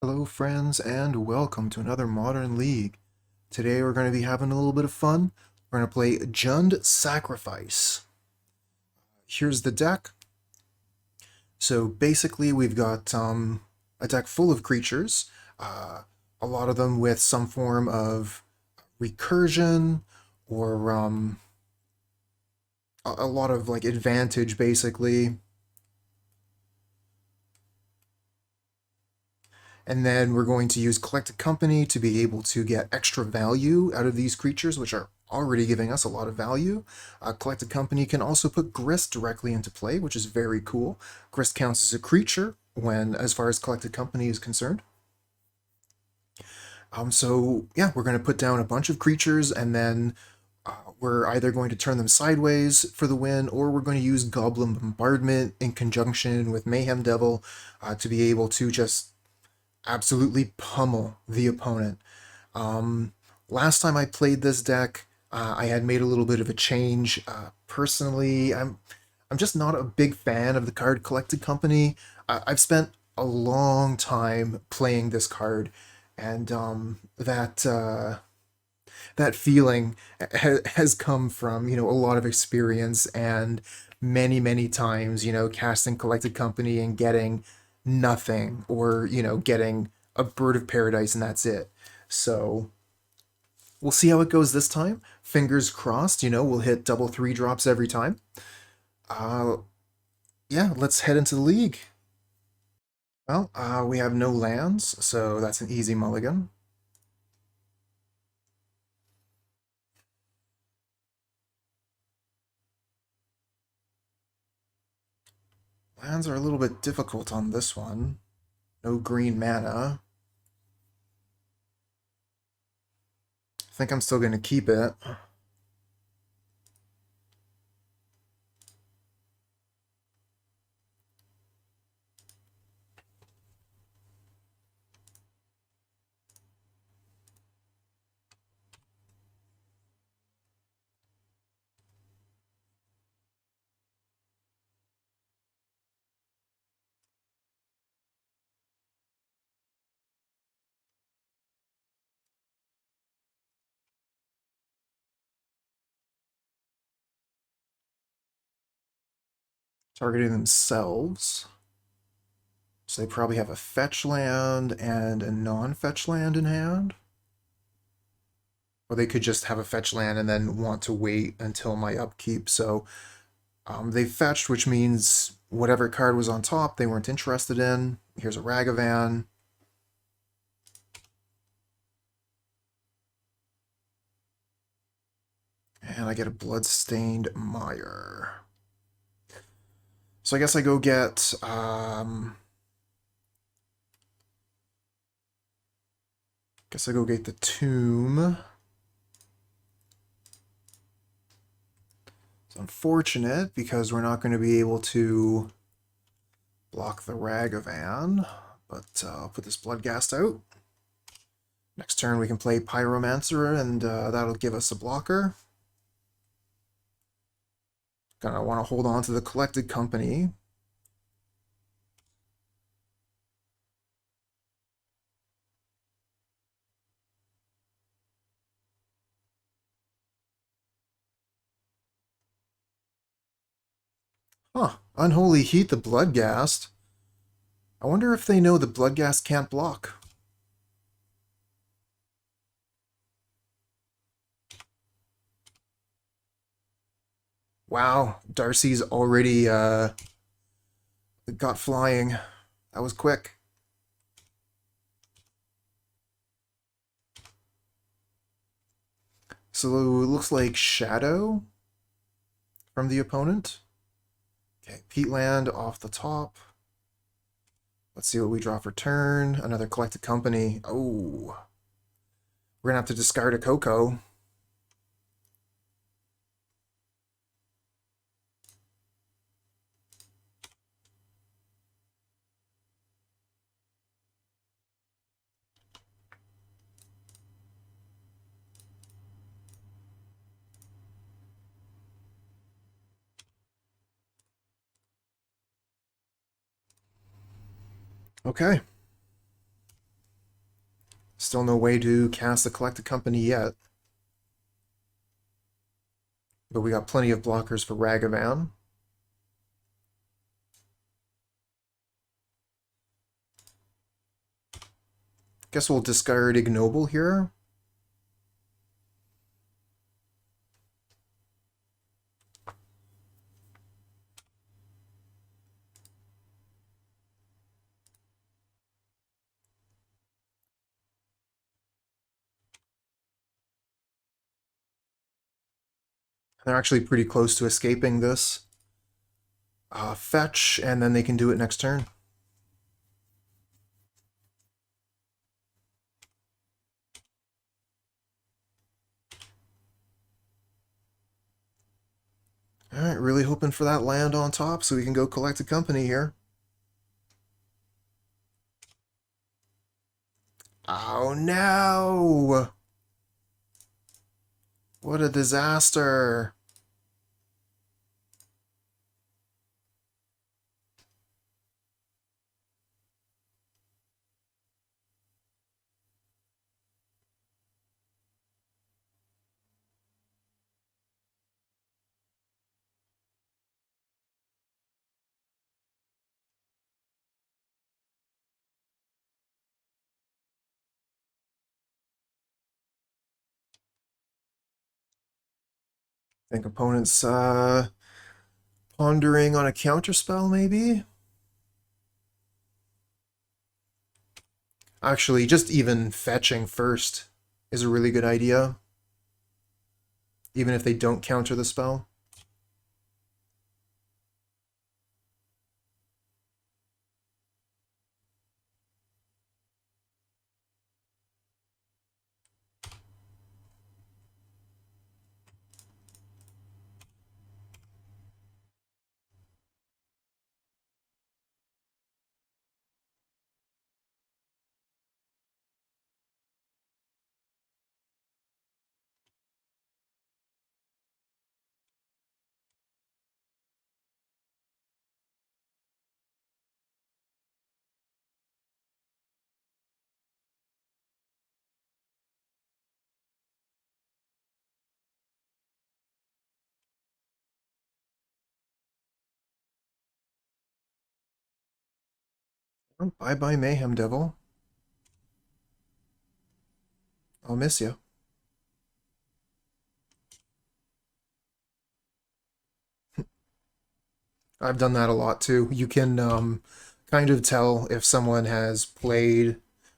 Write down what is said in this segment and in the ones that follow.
Hello friends and welcome to another Modern League. Today we're going to be having a little bit of fun. We're going to play Jund Sacrifice. Here's the deck. So basically we've got a deck full of creatures, a lot of them with some form of recursion or a lot of like advantage basically. And then we're going to use Collective Company to be able to get extra value out of these creatures, which are already giving us a lot of value. Collective Company can also put Grist directly into play, which is very cool. Grist counts as a creature when, as far as Collective Company is concerned. So yeah, we're going to put down a bunch of creatures, and then we're either going to turn them sideways for the win, or we're going to use Goblin Bombardment in conjunction with Mayhem Devil to be able to just absolutely pummel the opponent. Last time I played this deck, I had made a little bit of a change. Personally, I'm just not a big fan of the card Collected Company. I've spent a long time playing this card, and that feeling has come from a lot of experience and many times casting Collected Company and getting nothing, or getting a Bird of Paradise and that's it. So we'll see how it goes this time. Fingers crossed, we'll hit double 3 drops every time. uh yeah, let's head into the league. Well, we have no lands, so that's an easy mulligan. Lands are a little bit difficult on this one. No green mana. I think I'm still going to keep it. Targeting themselves. So they probably have a fetch land and a non-fetch land in hand. Or they could just have a fetch land and then want to wait until my upkeep. So they fetched, which means whatever card was on top they weren't interested in. Here's a Ragavan. And I get a Bloodstained Mire. So I guess I go get the Tomb. It's unfortunate because we're not going to be able to block the Ragavan, but I'll put this Bloodghast out. Next turn we can play Pyromancer, and that'll give us a blocker. Gonna want to hold on to the Collected Company. Huh. Unholy Heat the Bloodghast. I wonder if they know the Bloodghast can't block. Wow, Darcy's already got flying. That was quick. So it looks like Shadow from the opponent. Okay, Peatland off the top. Let's see what we draw for turn. Another Collected Company. Oh. We're gonna have to discard a Coco. Okay. Still no way to cast the Collective Company yet. But we got plenty of blockers for Ragavan. Guess we'll discard Ignoble here. They're actually pretty close to escaping this. Fetch, and then they can do it next turn. Alright, really hoping for that land on top so we can go collect a company here. Oh no! What a disaster! I think opponent's pondering on a counterspell, maybe? Actually, just even fetching first is a really good idea. Even if they don't counter the spell. Oh, bye-bye, Mayhem Devil. I'll miss you. I've done that a lot too. You can kind of tell if someone has played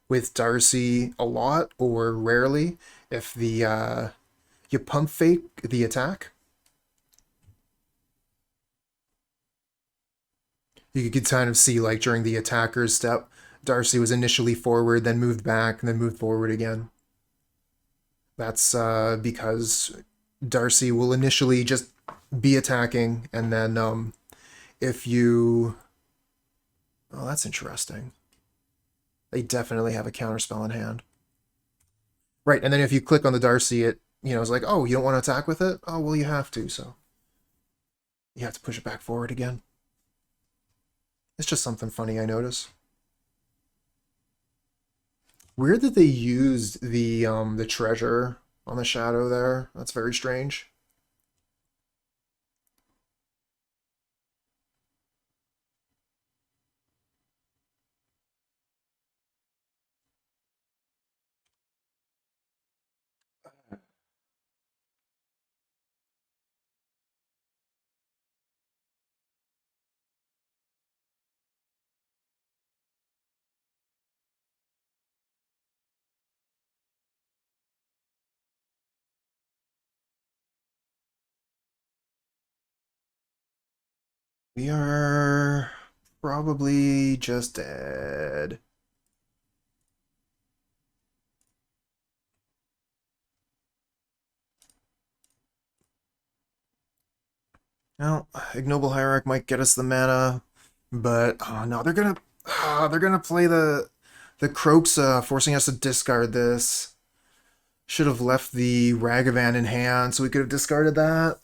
with Darcy a lot or rarely if the you pump fake the attack. You could kind of see, like, during the attacker's step, Darcy was initially forward, then moved back, and then moved forward again. That's because Darcy will initially just be attacking, and then if you... Oh, that's interesting. They definitely have a counterspell in hand. Right, and then if you click on the Darcy, it, is like, oh, you don't want to attack with it? Oh, well, you have to, so... You have to push it back forward again. It's just something funny I notice. Weird that they used the treasure on the shadow there. That's very strange. We are probably just dead. Well, Ignoble Hierarch might get us the mana, but oh no, they're gonna play the Kroxa, forcing us to discard this. Should have left the Ragavan in hand, so we could have discarded that.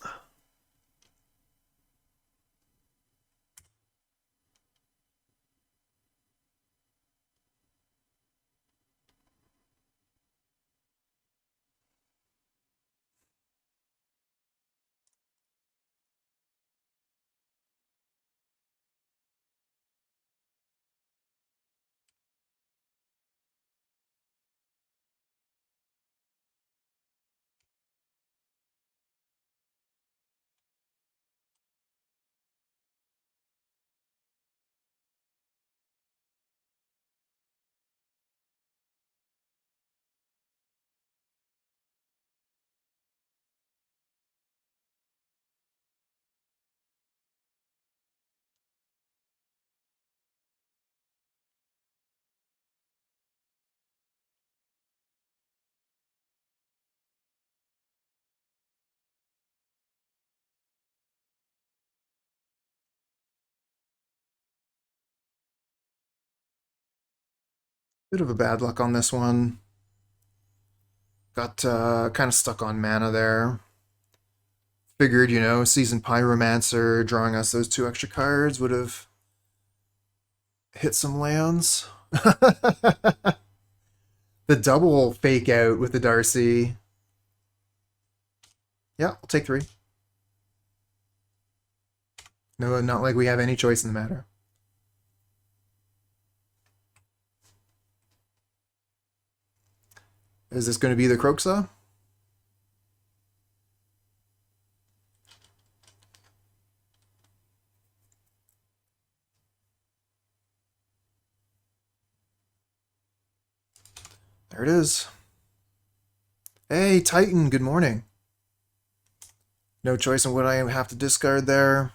Bit of a bad luck on this one. Got kind of stuck on mana there. Figured, you know, Seasoned Pyromancer drawing us those 2 extra cards would have hit some lands. The double fake out with the Darcy. Yeah, I'll take 3. No, not like we have any choice in the matter. Is this going to be the Kroxa? There it is. Hey, Titan, good morning. No choice on what I have to discard there.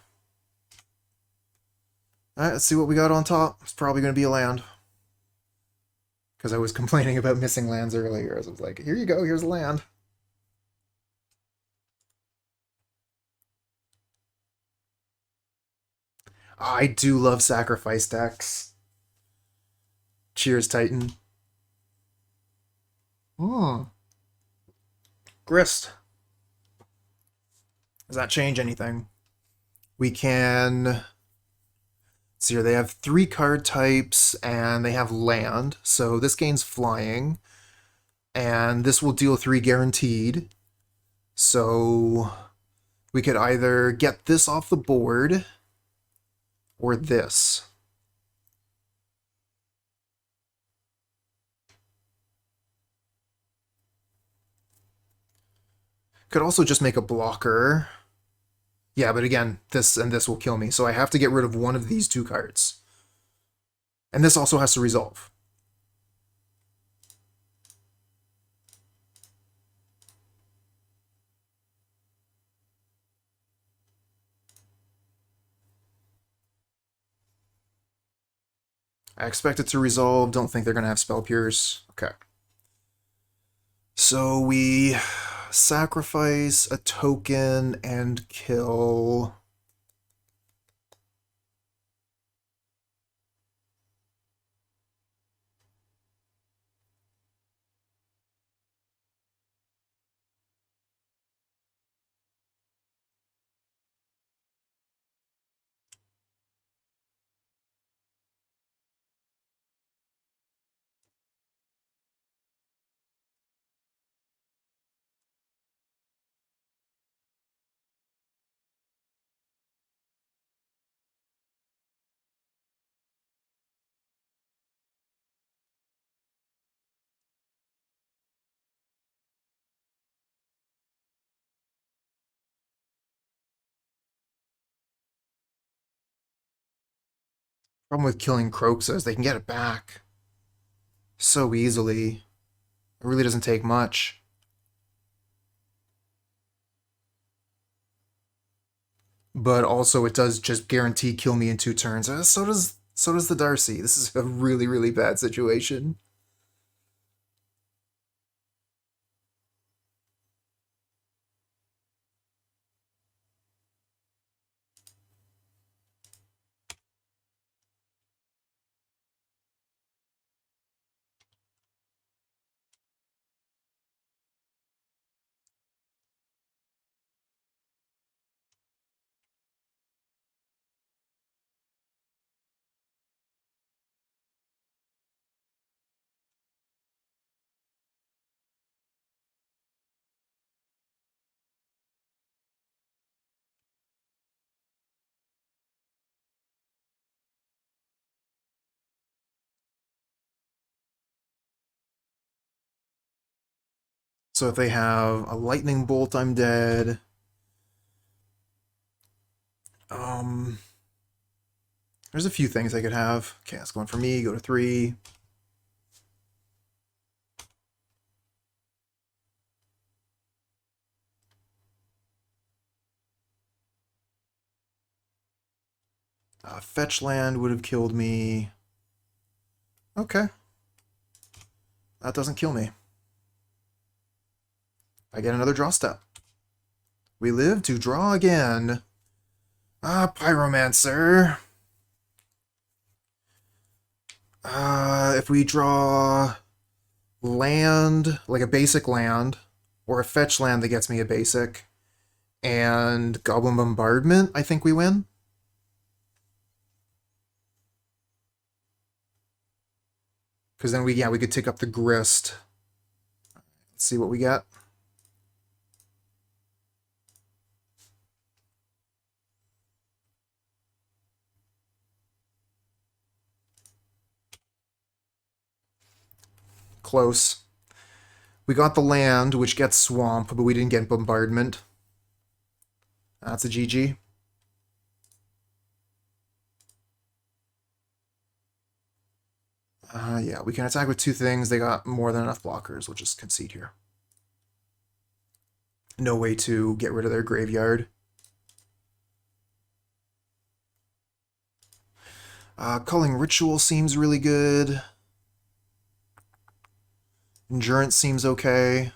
Alright, let's see what we got on top. It's probably going to be a land. Because I was complaining about missing lands earlier. I was like, here you go, here's a land. I do love sacrifice decks. Cheers, Titan. Grist. Does that change anything? We can... See here, they have 3 card types, and they have land. So this gains flying, and this will deal 3 guaranteed. So we could either get this off the board, or this. Could also just make a blocker. Yeah, but again, this and this will kill me, so I have to get rid of one of these 2 cards. And this also has to resolve. I expect it to resolve. Don't think they're going to have Spell Pierce. Okay. So we sacrifice a token and kill... Problem with killing Kroxa is they can get it back so easily. It really doesn't take much. But also it does just guarantee kill me in 2 turns. So does the Darcy. This is a really, really bad situation. So if they have a lightning bolt, I'm dead. There's a few things I could have. Okay, that's going for me. Go to 3. Fetch land would have killed me. Okay. That doesn't kill me. I get another draw step. We live to draw again. Pyromancer. If we draw land, like a basic land, or a fetch land that gets me a basic, and Goblin Bombardment, I think we win. Because then we could take up the Grist. Let's see what we get. Close. We got the land, which gets Swamp, but we didn't get Bombardment. That's a GG. Yeah, we can attack with two things. They got more than enough blockers. We'll just concede here. No way to get rid of their graveyard. Culling Ritual seems really good. Endurance seems okay.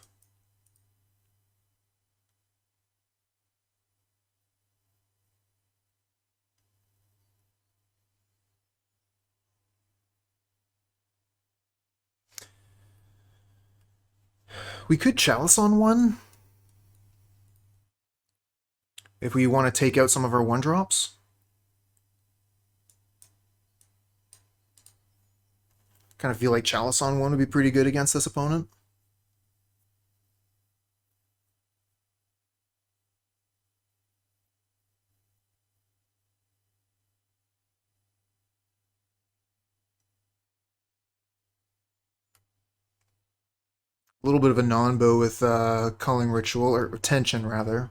We could Chalice on one. If we want to take out some of our 1-drops. Kind of feel like Chalice on one would be pretty good against this opponent. A little bit of a non-bow with Culling Ritual, or Tension, rather.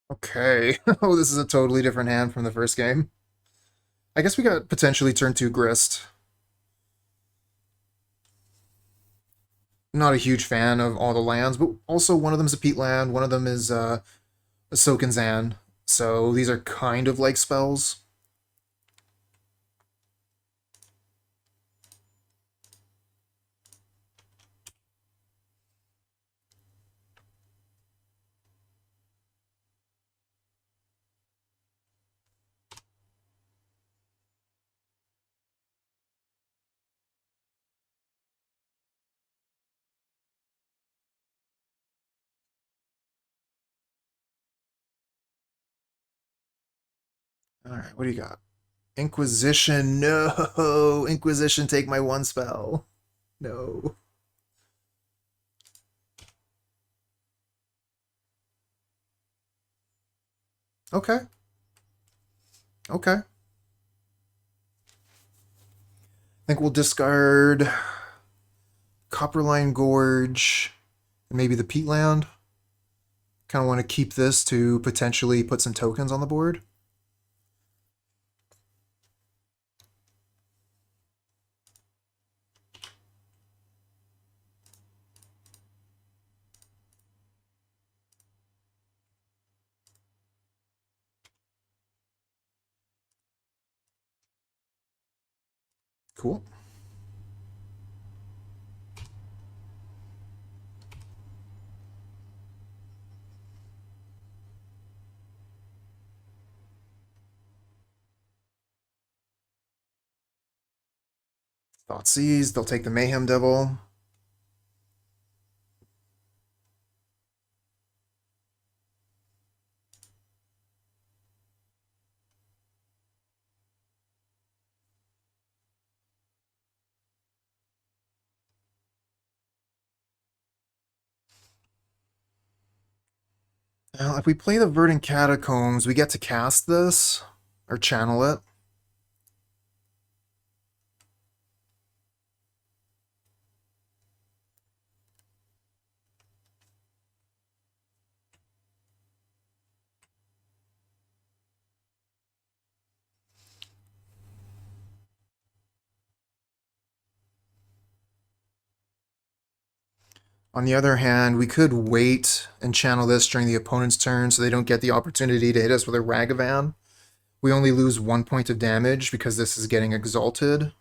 Okay. Oh, this is a totally different hand from the first game. I guess we got potentially turn 2 Grist. Not a huge fan of all the lands, but also one of them is a peatland, one of them is a Sokenzan. So these are kind of like spells. Alright, what do you got? Inquisition, no! Inquisition, take my one spell. No. Okay. Okay. I think we'll discard Copperline Gorge, and maybe the Peatland. Kind of want to keep this to potentially put some tokens on the board. Cool. Thoughtseize, they'll take the Mayhem Devil. Now, if we play the Verdant Catacombs, we get to cast this, or channel it. On the other hand, we could wait and channel this during the opponent's turn so they don't get the opportunity to hit us with a Ragavan. We only lose 1 point of damage because this is getting exalted.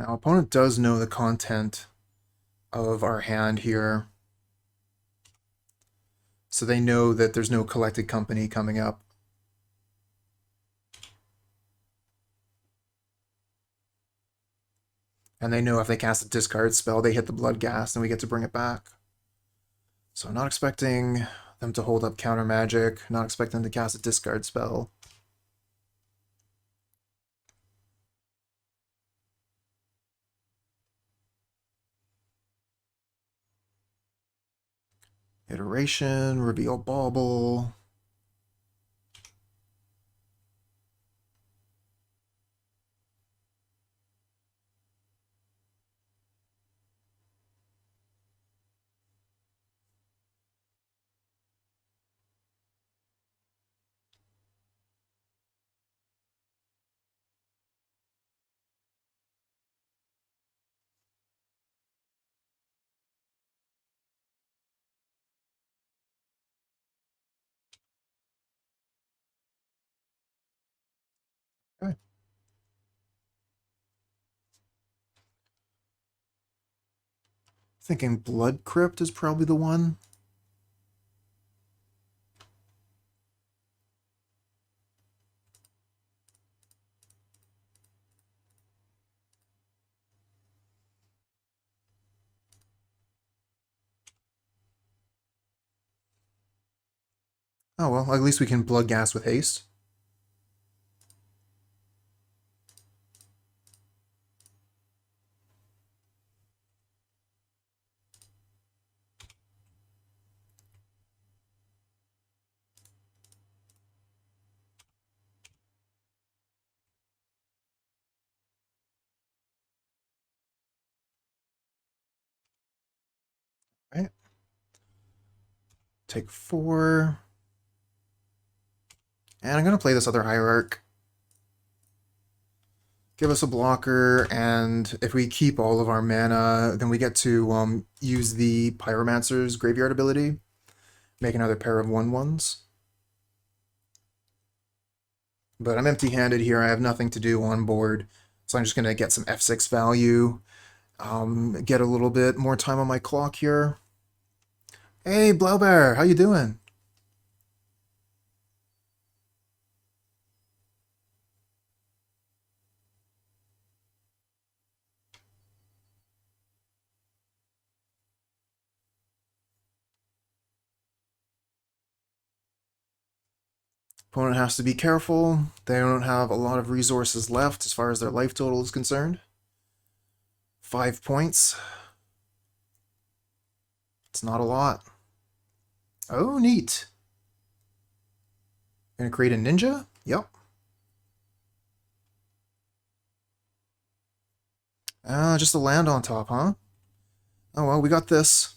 Now, opponent does know the content of our hand here, so they know that there's no Collected Company coming up. And they know if they cast a discard spell, they hit the Bloodghast, and we get to bring it back. So I'm not expecting them to hold up counter magic, not expecting them to cast a discard spell. Iteration, reveal bauble. Okay. Thinking Blood Crypt is probably the one. Oh well, at least we can Bloodghast with haste. Right. Take 4. And I'm going to play this other Hierarch. Give us a blocker, and if we keep all of our mana, then we get to use the Pyromancer's graveyard ability. Make another pair of 1/1s. But I'm empty-handed here. I have nothing to do on board. So I'm just going to get some F6 value. Get a little bit more time on my clock here. Hey, Blowbear, how you doing? Opponent has to be careful. They don't have a lot of resources left as far as their life total is concerned. 5 points. It's not a lot. Oh, neat. Gonna create a ninja? Yep. Just a land on top, huh? Oh well, we got this.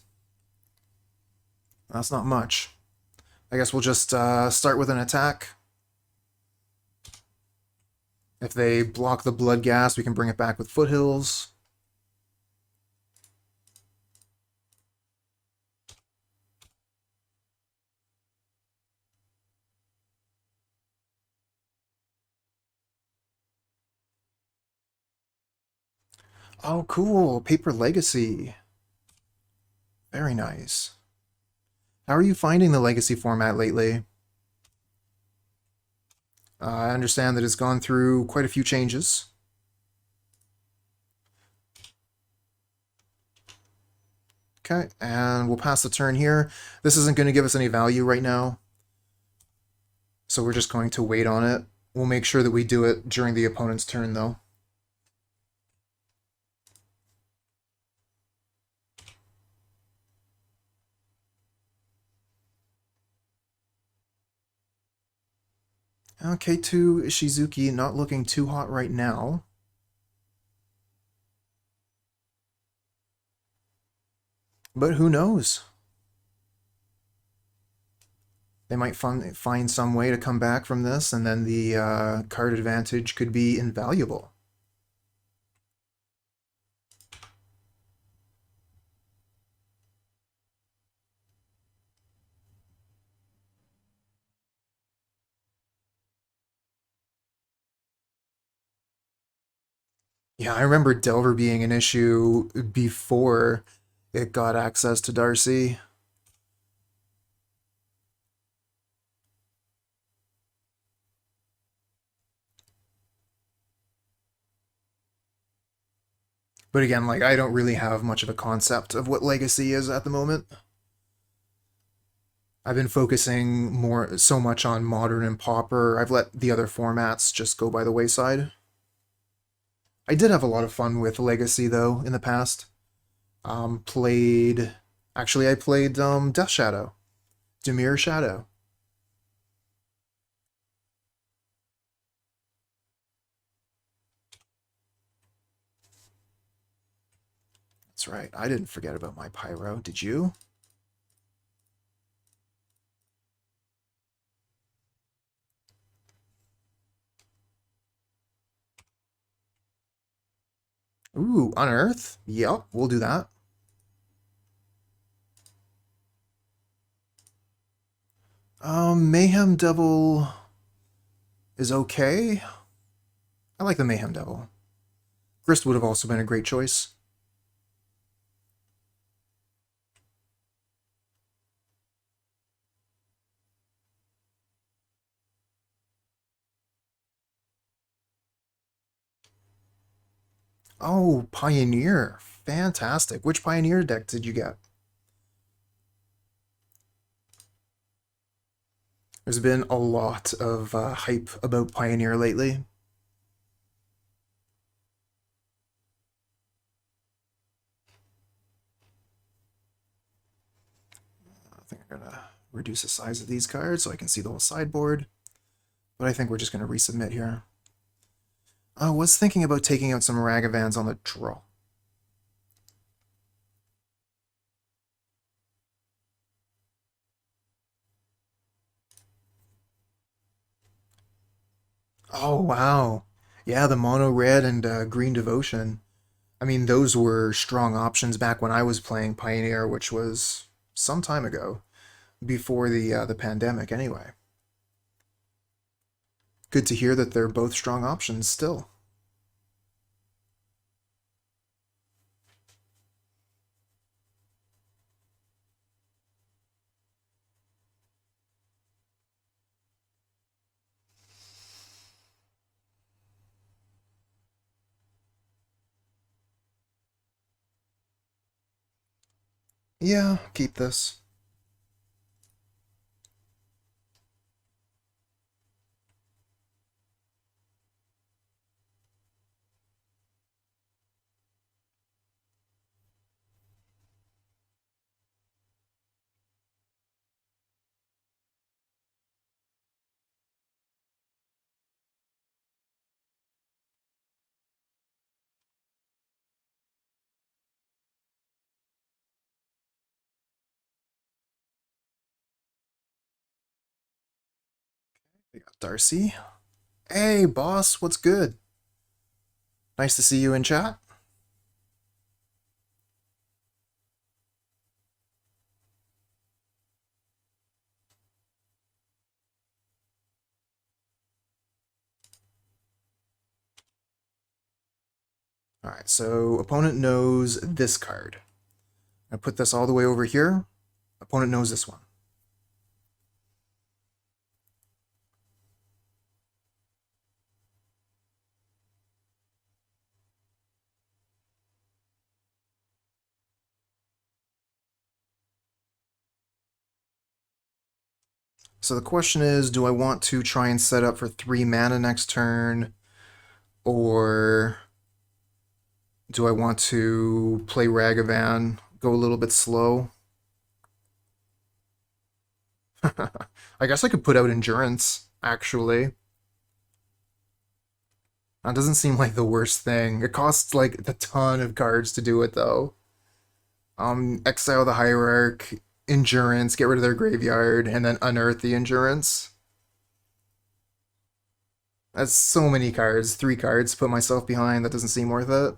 That's not much. I guess we'll just start with an attack. If they block the Bloodghast, we can bring it back with Foothills. Oh, cool. Paper Legacy. Very nice. How are you finding the Legacy format lately? I understand that it's gone through quite a few changes. Okay, and we'll pass the turn here. This isn't going to give us any value right now, so we're just going to wait on it. We'll make sure that we do it during the opponent's turn, though. Okay, to Ishizuki, not looking too hot right now. But who knows? They might find some way to come back from this, and then the card advantage could be invaluable. Yeah, I remember Delver being an issue before it got access to Darcy. But again, like, I don't really have much of a concept of what Legacy is at the moment. I've been focusing so much on Modern and Pauper. I've let the other formats just go by the wayside. I did have a lot of fun with Legacy, though, in the past. Actually, I played Death Shadow. Dimir Shadow. That's right. I didn't forget about my Pyro. Did you? Ooh, Unearth. Yep, we'll do that. Mayhem Devil is okay. I like the Mayhem Devil. Grist would have also been a great choice. Oh, Pioneer. Fantastic. Which Pioneer deck did you get? There's been a lot of hype about Pioneer lately. I think I'm going to reduce the size of these cards so I can see the whole sideboard. But I think we're just going to resubmit here. I was thinking about taking out some Ragavans on the draw. Oh, wow. Yeah, the mono red and green devotion. I mean, those were strong options back when I was playing Pioneer, which was some time ago, before the pandemic anyway. Good to hear that they're both strong options still. Yeah, keep this. We got Darcy. Hey, boss, what's good? Nice to see you in chat. Alright, so opponent knows this card. I put this all the way over here. Opponent knows this one. So the question is, do I want to try and set up for 3 mana next turn, or do I want to play Ragavan, go a little bit slow? I guess I could put out Endurance, actually. That doesn't seem like the worst thing. It costs like a ton of cards to do it though. Exile the Hierarch, Endurance, get rid of their graveyard, and then unearth the Endurance. That's so many cards. 3 cards to put myself behind. That doesn't seem worth it.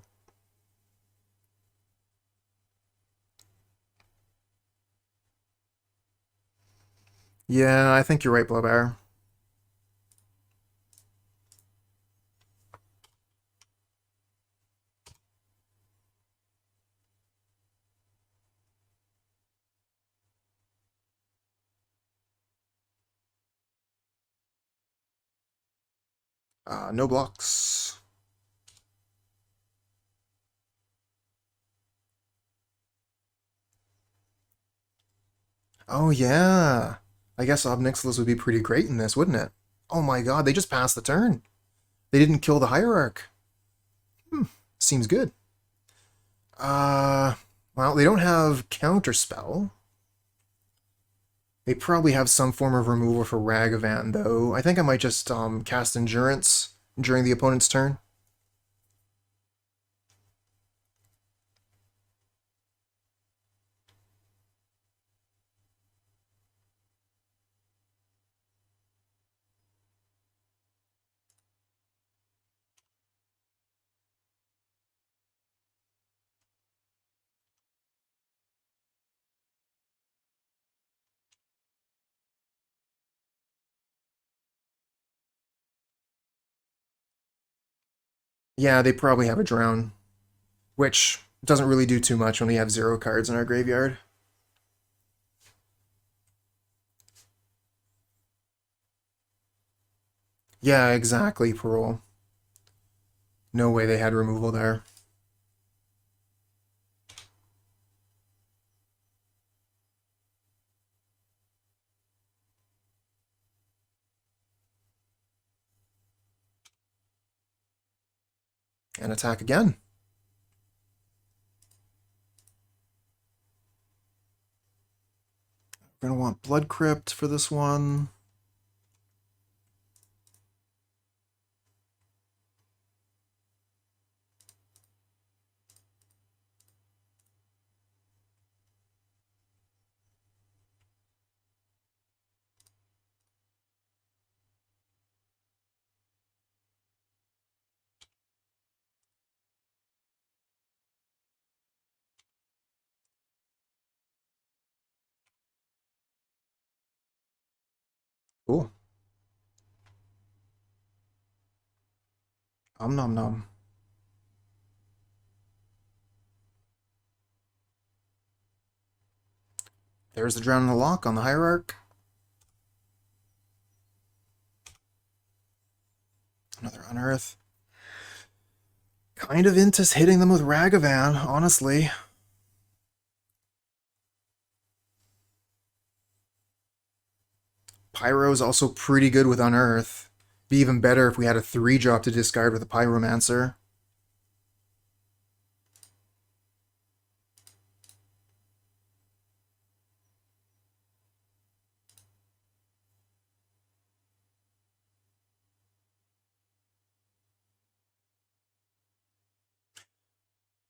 Yeah, I think you're right, Blowbear. No blocks. Oh yeah. I guess Ob Nixilis would be pretty great in this, wouldn't it? Oh my god, they just passed the turn. They didn't kill the Hierarch. Seems good. Uh, well, they don't have Counterspell. They probably have some form of removal for Ragavan, though. I think I might just cast Endurance during the opponent's turn. Yeah, they probably have a Drown, which doesn't really do too much when we have 0 cards in our graveyard. Yeah, exactly, Parole. No way they had removal there. And attack again. We're going to want Blood Crypt for this one. Cool. Nom nom. There's the Drown in the Lock on the Hierarch. Another Unearth. Kind of into hitting them with Ragavan, honestly. Pyro's also pretty good with Unearth. Be even better if we had a 3-drop to discard with a Pyromancer.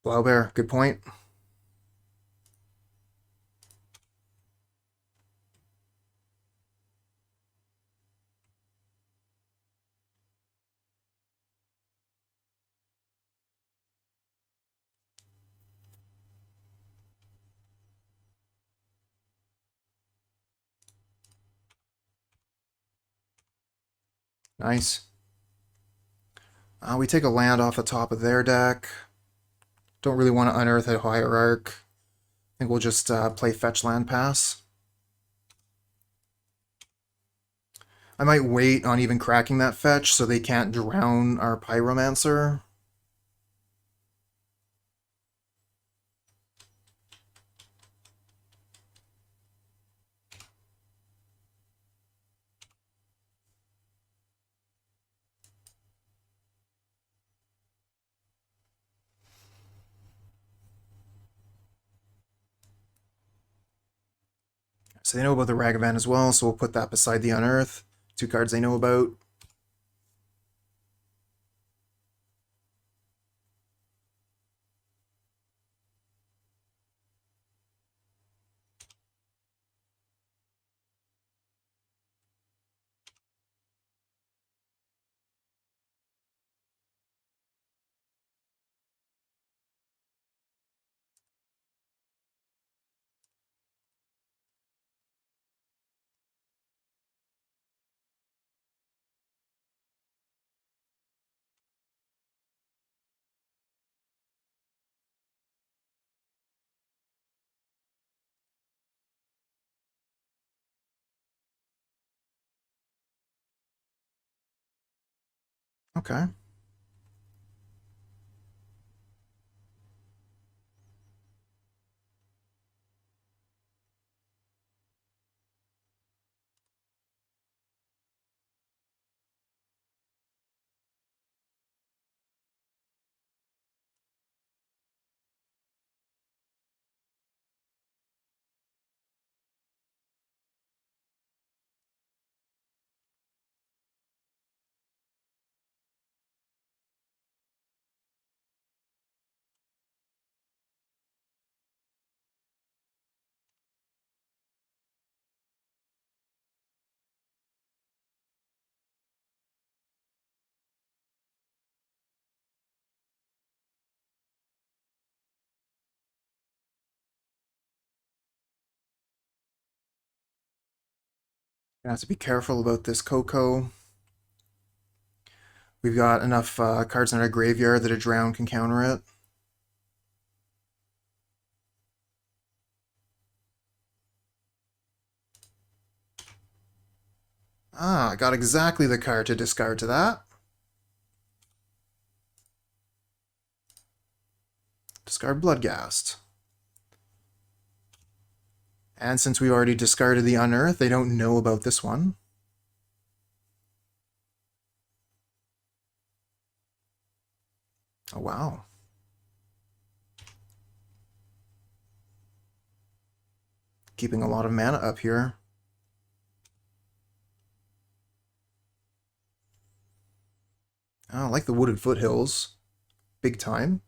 Blowbear, good point. Nice. We take a land off the top of their deck. Don't really want to unearth a Hierarch. I think we'll just play Fetch Land Pass. I might wait on even cracking that fetch so they can't drown our Pyromancer. So they know about the Ragavan as well, so we'll put that beside the Unearth. 2 cards they know about. Okay. Gonna have to be careful about this Coco. We've got enough cards in our graveyard that a drown can counter it. Ah, I got exactly the card to discard to that. Discard Bloodghast. And since we already discarded the Unearth, they don't know about this one. Oh, wow. Keeping a lot of mana up here. Oh, I like the Wooded Foothills. Big time.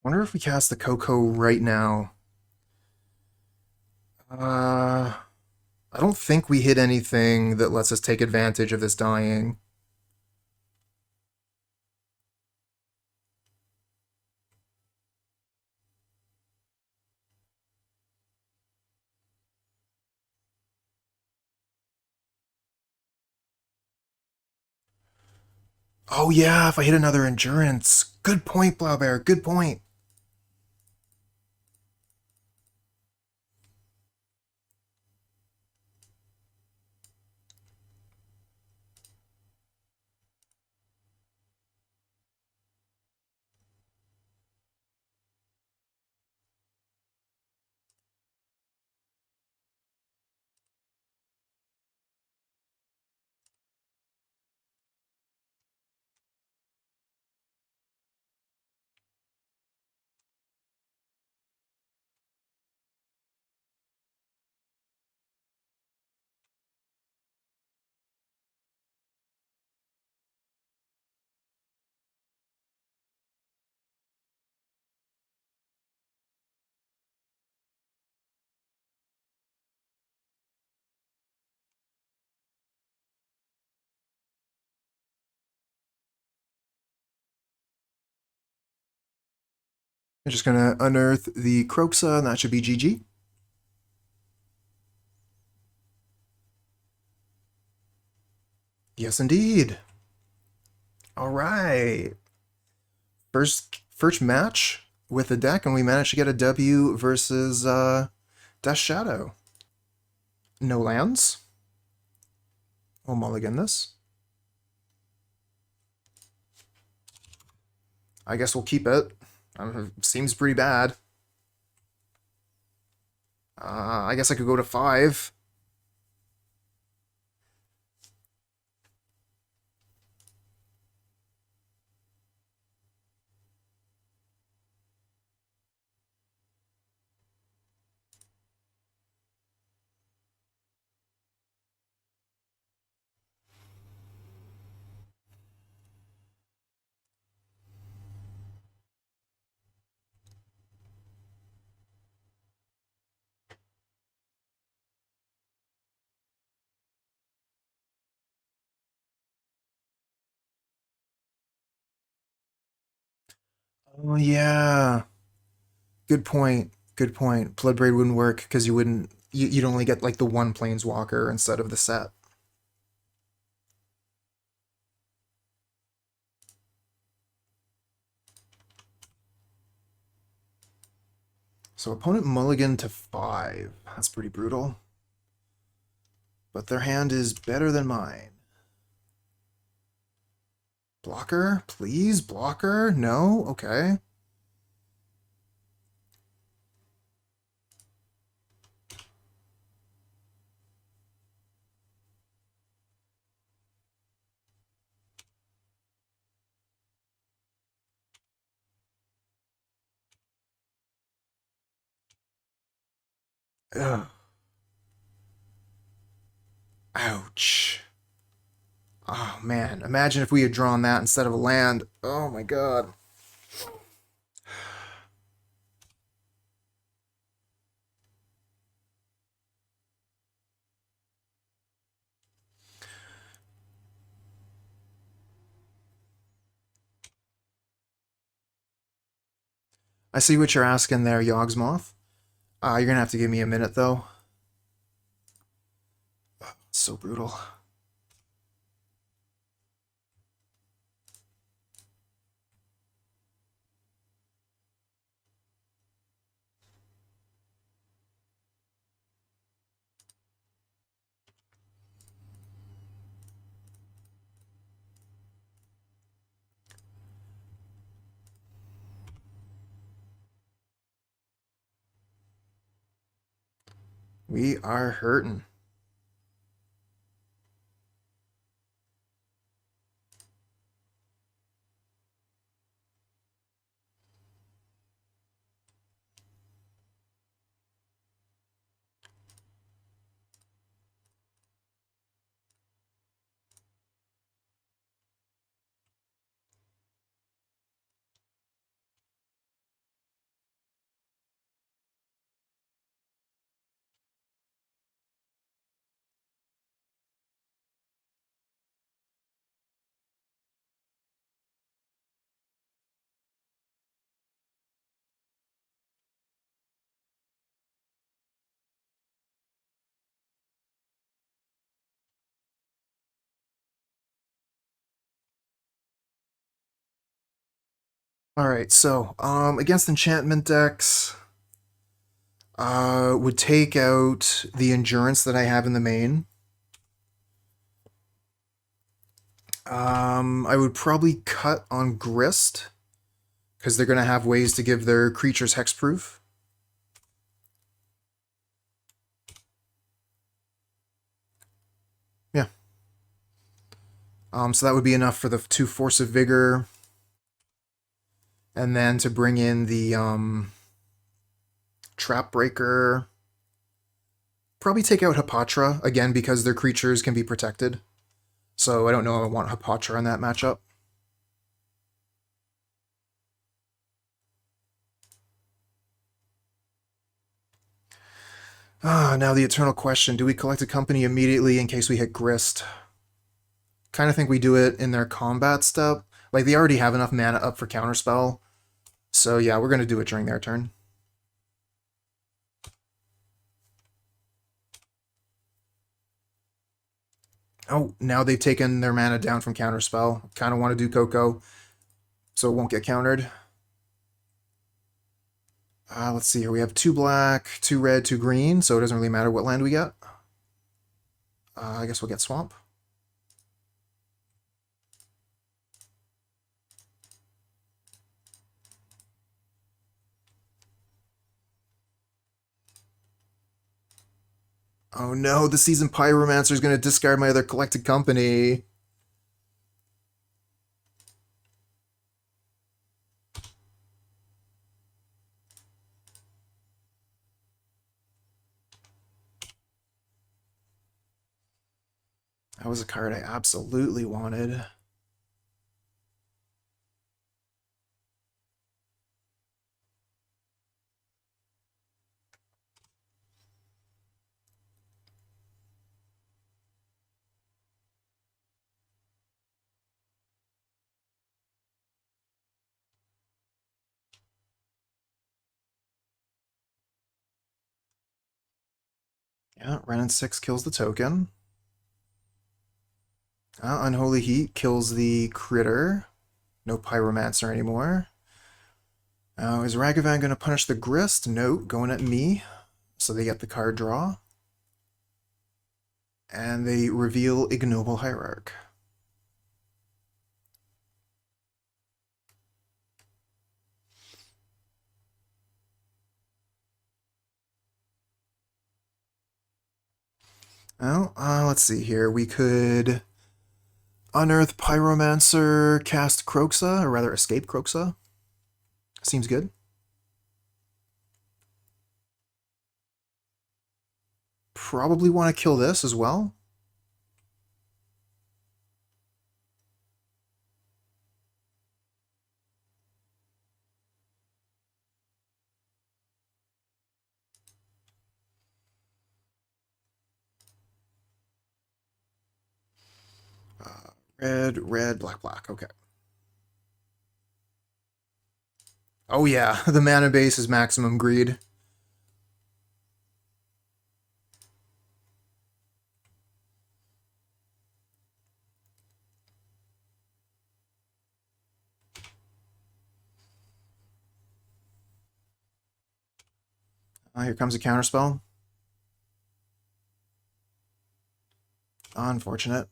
Wonder if we cast the Coco right now. I don't think we hit anything that lets us take advantage of this dying. Oh yeah, if I hit another endurance. Good point, Blaubear, good point. I'm just gonna unearth the Kroxa, and that should be GG. Yes, indeed. All right. First match with the deck, and we managed to get a W versus Death Shadow. No lands. We'll mulligan this. I guess we'll keep it. Seems pretty bad. I guess I could go to 5. Oh yeah. Good point. Good point. Bloodbraid wouldn't work because you'd only get like the one planeswalker instead of the set. So opponent mulligan to 5. That's pretty brutal. But their hand is better than mine. Blocker? Please? Blocker? No? Okay. Ugh. Ouch. Oh man, imagine if we had drawn that instead of a land. Oh my god. I see what you're asking there, Yawgmoth. You're gonna have to give me a minute though. So brutal. We are hurting. Alright, so, against enchantment decks, would take out the endurance that I have in the main. I would probably cut on Grist, because they're going to have ways to give their creatures hexproof. Yeah. So that would be enough for the 2 Force of Vigor. And then to bring in the Trap Breaker. Probably take out Hapatra, again, because their creatures can be protected. So I don't know if I want Hapatra in that matchup. Now the eternal question. Do we collect a company immediately in case we hit Grist? Kind of think we do it in their combat step. Like, they already have enough mana up for Counterspell. So yeah, we're going to do it during their turn. Oh, now they've taken their mana down from Counterspell. Kind of want to do Coco, so it won't get countered. Let's see here. We have 2 black, 2 red, 2 green, so it doesn't really matter what land we get. I guess we'll get Swamp. Oh no, the Seasoned Pyromancer is going to discard my other Collected Company. That was a card I absolutely wanted. Yeah, Wrenn and Six kills the token. Unholy Heat kills the critter. No Pyromancer anymore. Is Ragavan going to punish the Grist? No, going at me. So they get the card draw. And they reveal Ignoble Hierarch. Well, let's see here. We could Unearth Pyromancer, cast Kroxa, or rather escape Kroxa. Seems good. Probably want to kill this as well. Red, red, black, black. Okay. Oh yeah, the mana base is Maximum Greed. Here comes a counterspell. Unfortunate.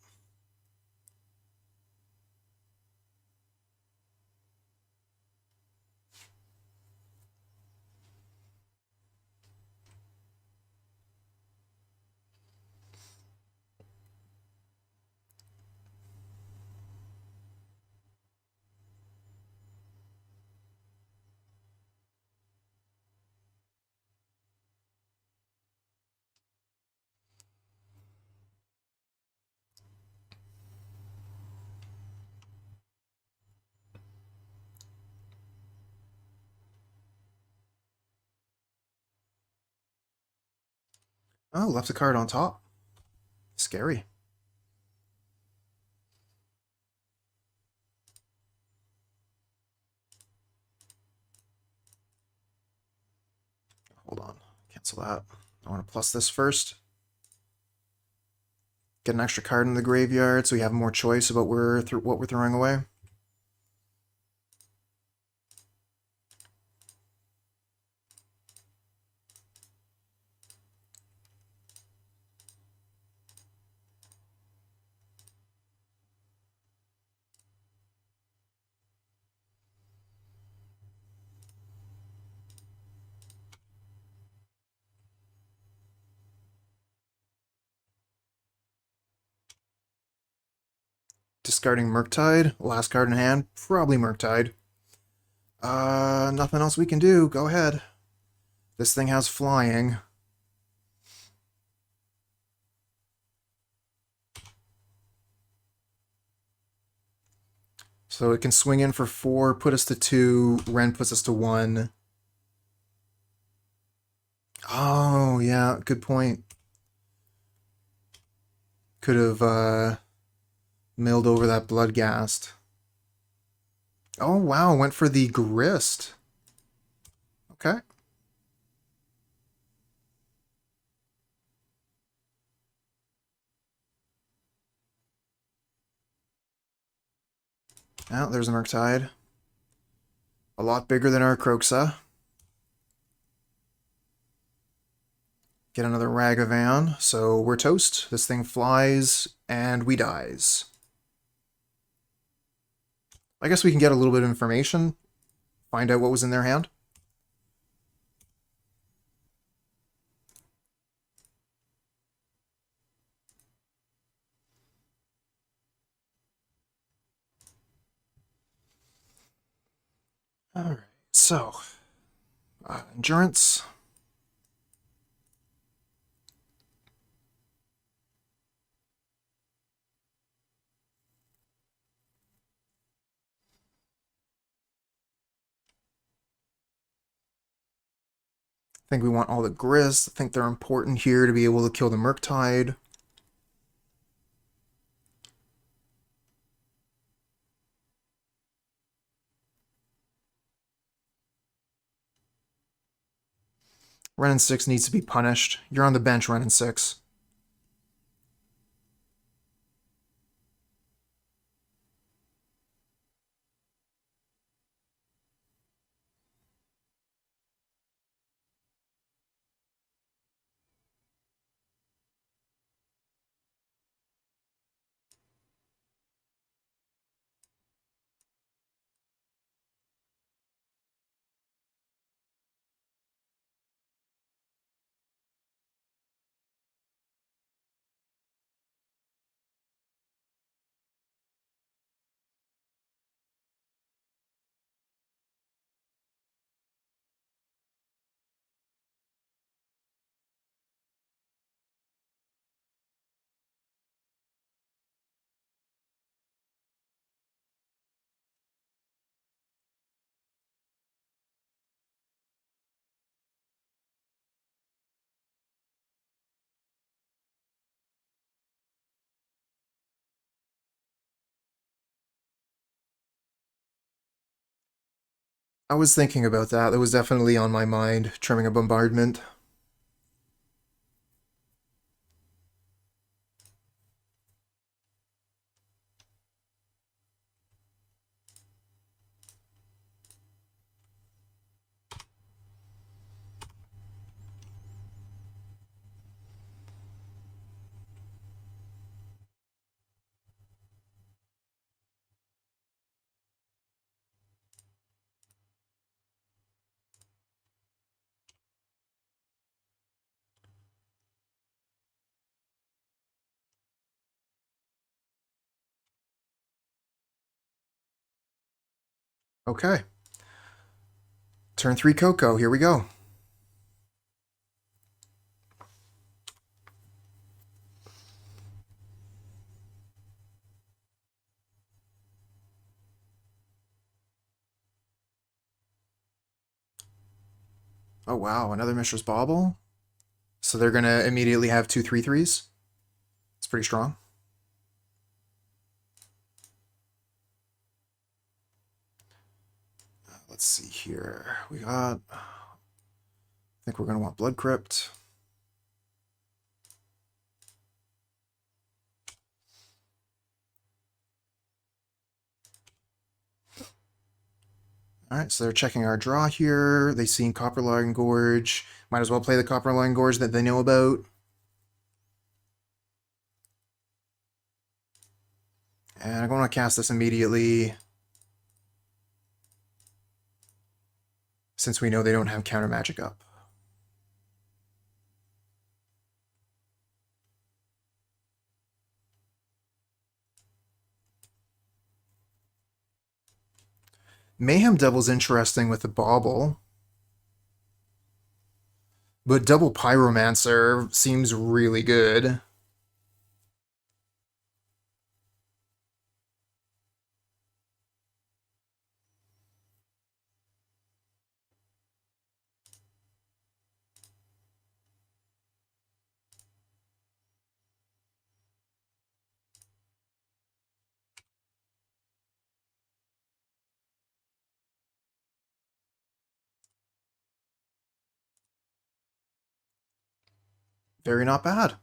Oh, left a card on top. Scary. Hold on. Cancel that. I want to plus this first. Get an extra card in the graveyard so we have more choice about what we're throwing away. Discarding Murktide. Last card in hand. Probably Murktide. Nothing else we can do. Go ahead. This thing has flying. So it can swing in for 4, put us to 2. Wrenn puts us to 1. Oh, yeah. Good point. Could have, milled over that Bloodghast. Oh, wow. Went for the Grist. Okay. Now, there's a Murktide. A lot bigger than our Kroxa. Get another Ragavan, so we're toast. This thing flies, and we dies. I guess we can get a little bit of information, find out what was in their hand. Alright, so, Endurance. I think we want all the Grist. I think they're important here to be able to kill the Murktide. Wrenn and Six needs to be punished. You're on the bench, Wrenn and Six. I was thinking about that. That was definitely on my mind, trimming a bombardment. Okay. Turn 3 Coco, here we go. Oh wow, another Mishra's Bauble? So they're gonna immediately have 2 3/3s? It's pretty strong. Let's see here. We got... I think we're gonna want Blood Crypt. Alright, so they're checking our draw here. They've seen Copperline Gorge. Might as well play the Copperline Gorge that they know about. And I'm going to cast this immediately, since we know they don't have counter magic up. Mayhem Devil's interesting with the Bauble. But double Pyromancer seems really good. Very not bad.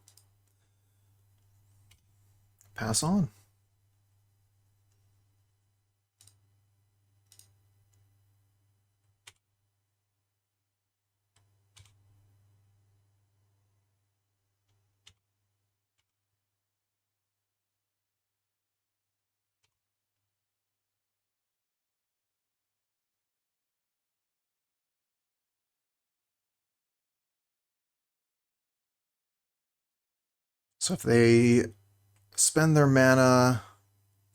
Pass on. So if they spend their mana...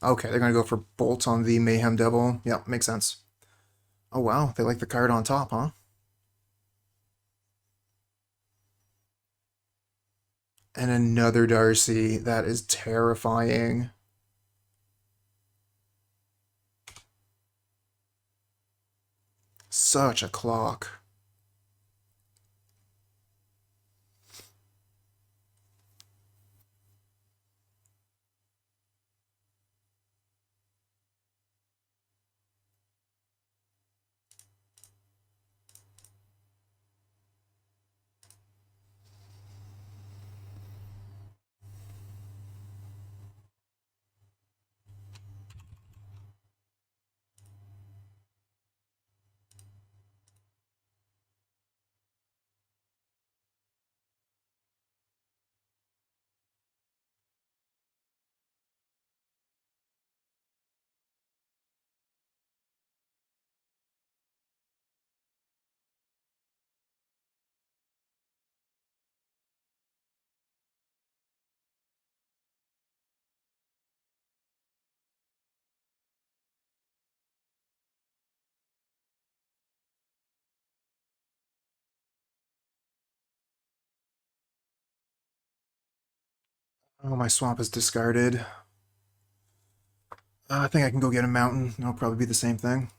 Okay, they're going to go for Bolt on the Mayhem Devil. Yeah, makes sense. Oh wow, they like the card on top, huh? And another Darcy. That is terrifying. Such a clock. Oh, my swamp is discarded. I think I can go get a mountain. It'll probably be the same thing.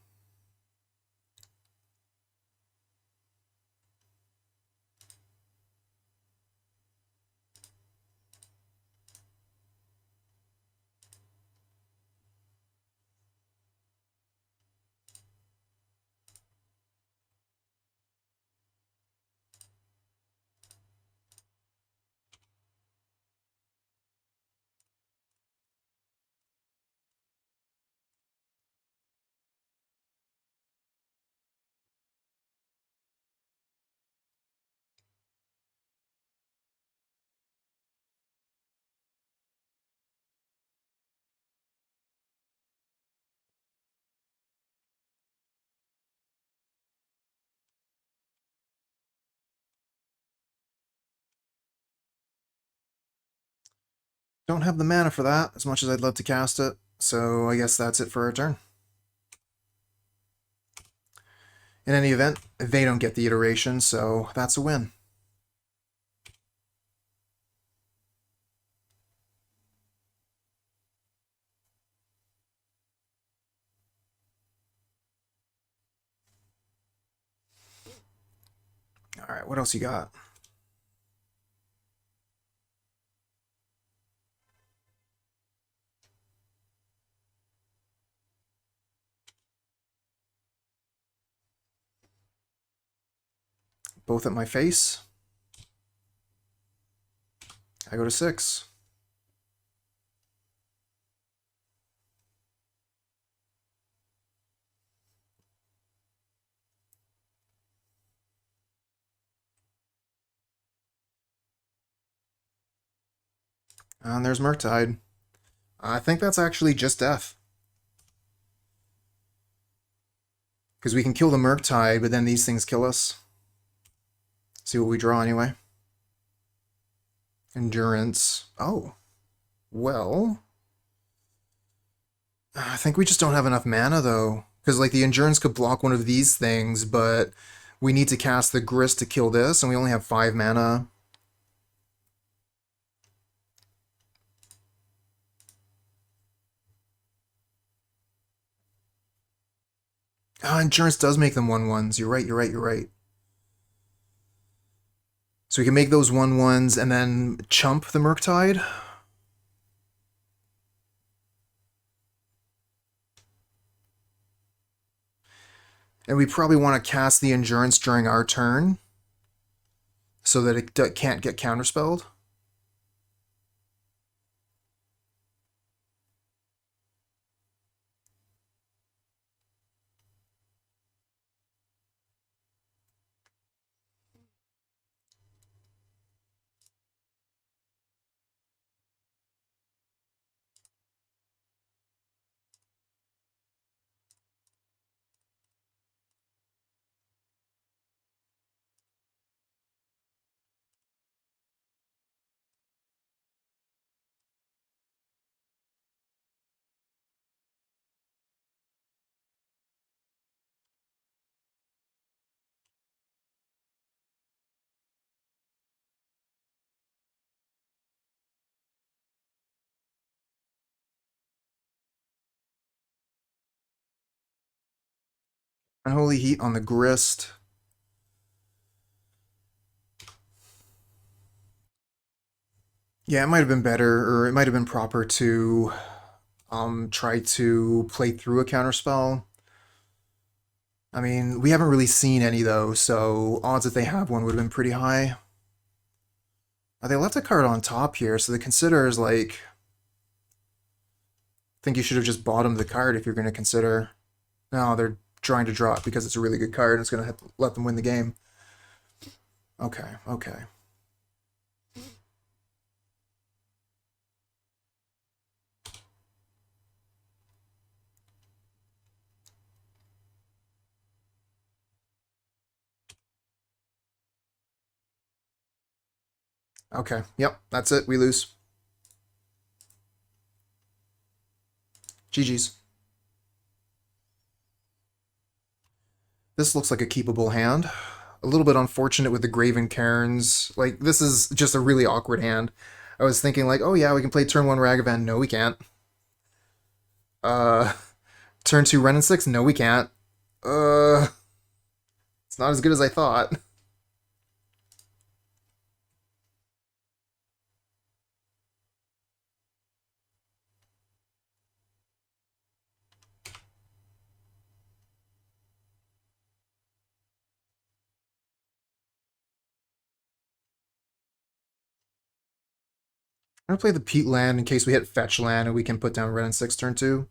Don't have the mana for that, as much as I'd love to cast it. So I guess that's it for our turn. In any event, they don't get the iteration, so that's a win. Alright, what else you got? Both at my face. I go to 6. And there's Murktide. I think that's actually just death. Because we can kill the Murktide, but then these things kill us. See what we draw anyway. Endurance. Oh. Well. I think we just don't have enough mana, though. Because, like, the Endurance could block one of these things, but we need to cast the Grist to kill this, and we only have 5 mana. Endurance does make them 1/1s. You're right, you're right, you're right. So we can make those 1/1s and then chump the Murktide. And we probably want to cast the Endurance during our turn. so that it can't get counterspelled. Unholy Heat on the Grist. Yeah, it might have been better, or it might have been proper to try to play through a counterspell. I mean, we haven't really seen any though, so odds that they have one would have been pretty high. They left a card on top here, so the Consider is like... I think you should have just bottomed the card if you're going to consider. No, they're trying to draw it because it's a really good card and it's going to let them win the game. Okay, okay. Okay, yep, that's it. We lose. GG's. This looks like a keepable hand. A little bit unfortunate with the Graven Cairns. Like, this is just a really awkward hand. I was thinking, like, oh yeah, we can play turn 1 Ragavan. No, we can't. Uh, turn 2 Wrenn and Six. No, we can't. It's not as good as I thought. I'm gonna play the Peatland in case we hit fetch land and we can put down Wrenn and Six turn 2.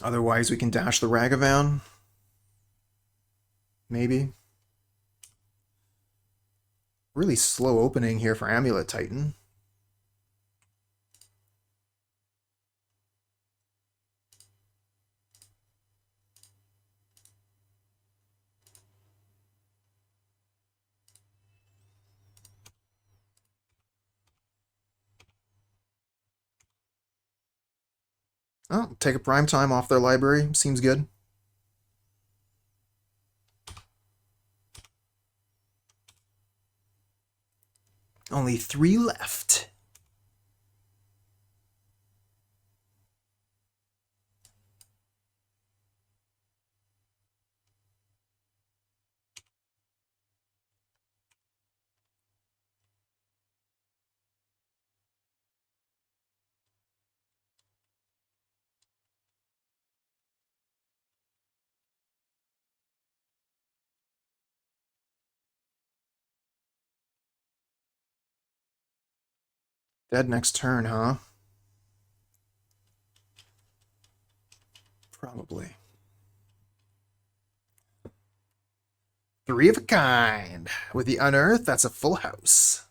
Otherwise, we can dash the Ragavan. Maybe. Really slow opening here for Amulet Titan. Oh, take a prime time off their library. Seems good. Only 3 left. Dead next turn, huh? Probably. 3 of a kind. With the Unearth, that's a full house.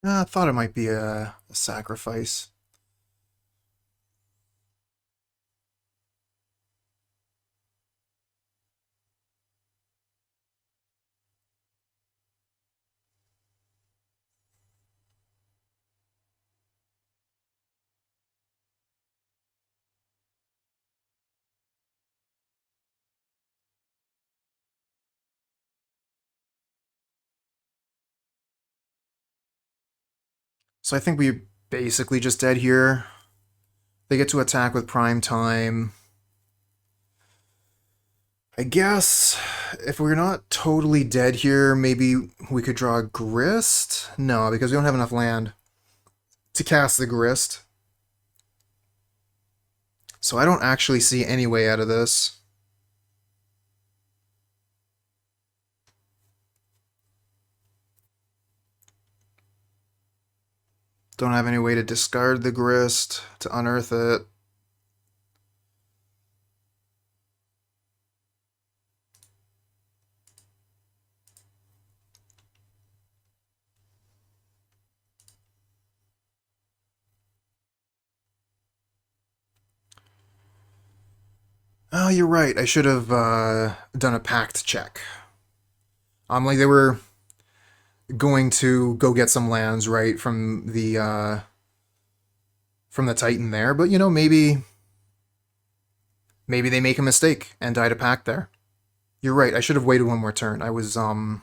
I thought it might be a sacrifice. So I think we basically just dead here. They get to attack with prime time. I guess if we're not totally dead here, maybe we could draw a Grist? No, because we don't have enough land to cast the Grist. So I don't actually see any way out of this. Don't have any way to discard the Grist, to unearth it. Oh, you're right. I should have done a pact check. Like they were going to go get some lands right from the Titan there, but you know, maybe they make a mistake and die to pact there. You're right. I should have waited one more turn. I was my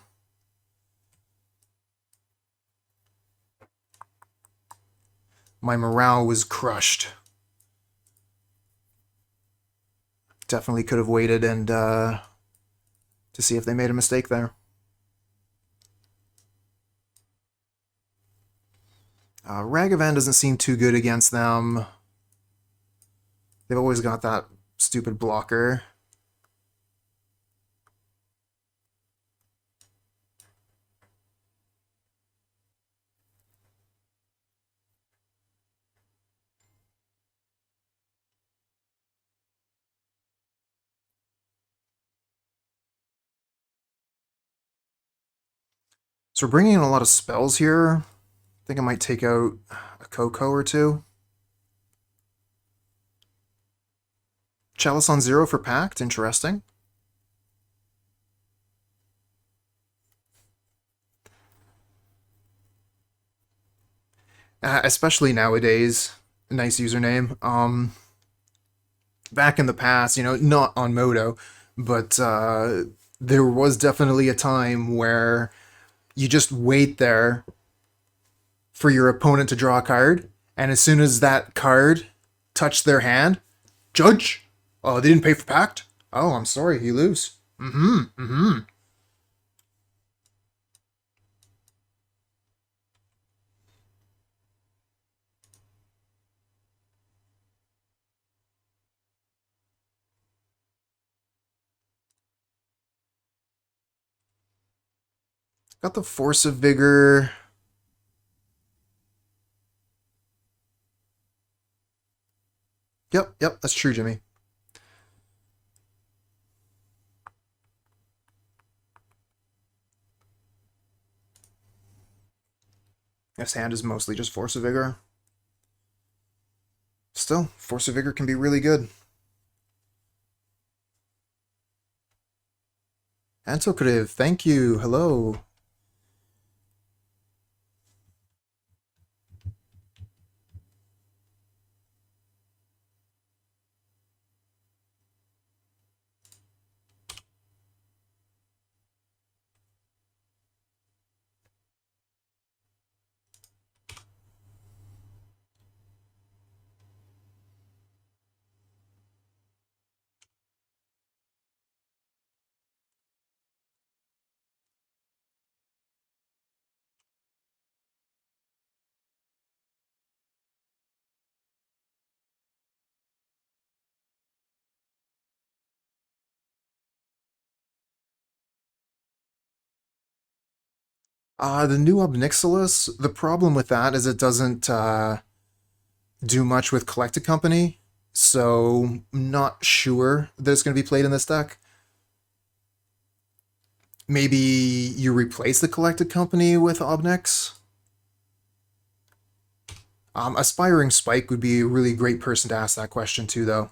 morale was crushed. Definitely could have waited and to see if they made a mistake there. Ragavan doesn't seem too good against them. They've always got that stupid blocker. So we're bringing in a lot of spells here. I think I might take out a Coco or two. Chalice on 0 for Pact, interesting. Especially nowadays, nice username. Back in the past, you know, not on Moto, but there was definitely a time where you just wait there for your opponent to draw a card, and as soon as that card touched their hand, Judge? Oh, they didn't pay for Pact? Oh, I'm sorry, you lose. Got the Force of Vigor. Yep, that's true, Jimmy. This hand is mostly just Force of Vigor. Still, Force of Vigor can be really good. Antocative, thank you. Hello. The new Obnixilis, the problem with that is it doesn't do much with Collected Company, so I'm not sure that it's going to be played in this deck. Maybe you replace the Collected Company with Obnix? Aspiring Spike would be a really great person to ask that question to, though.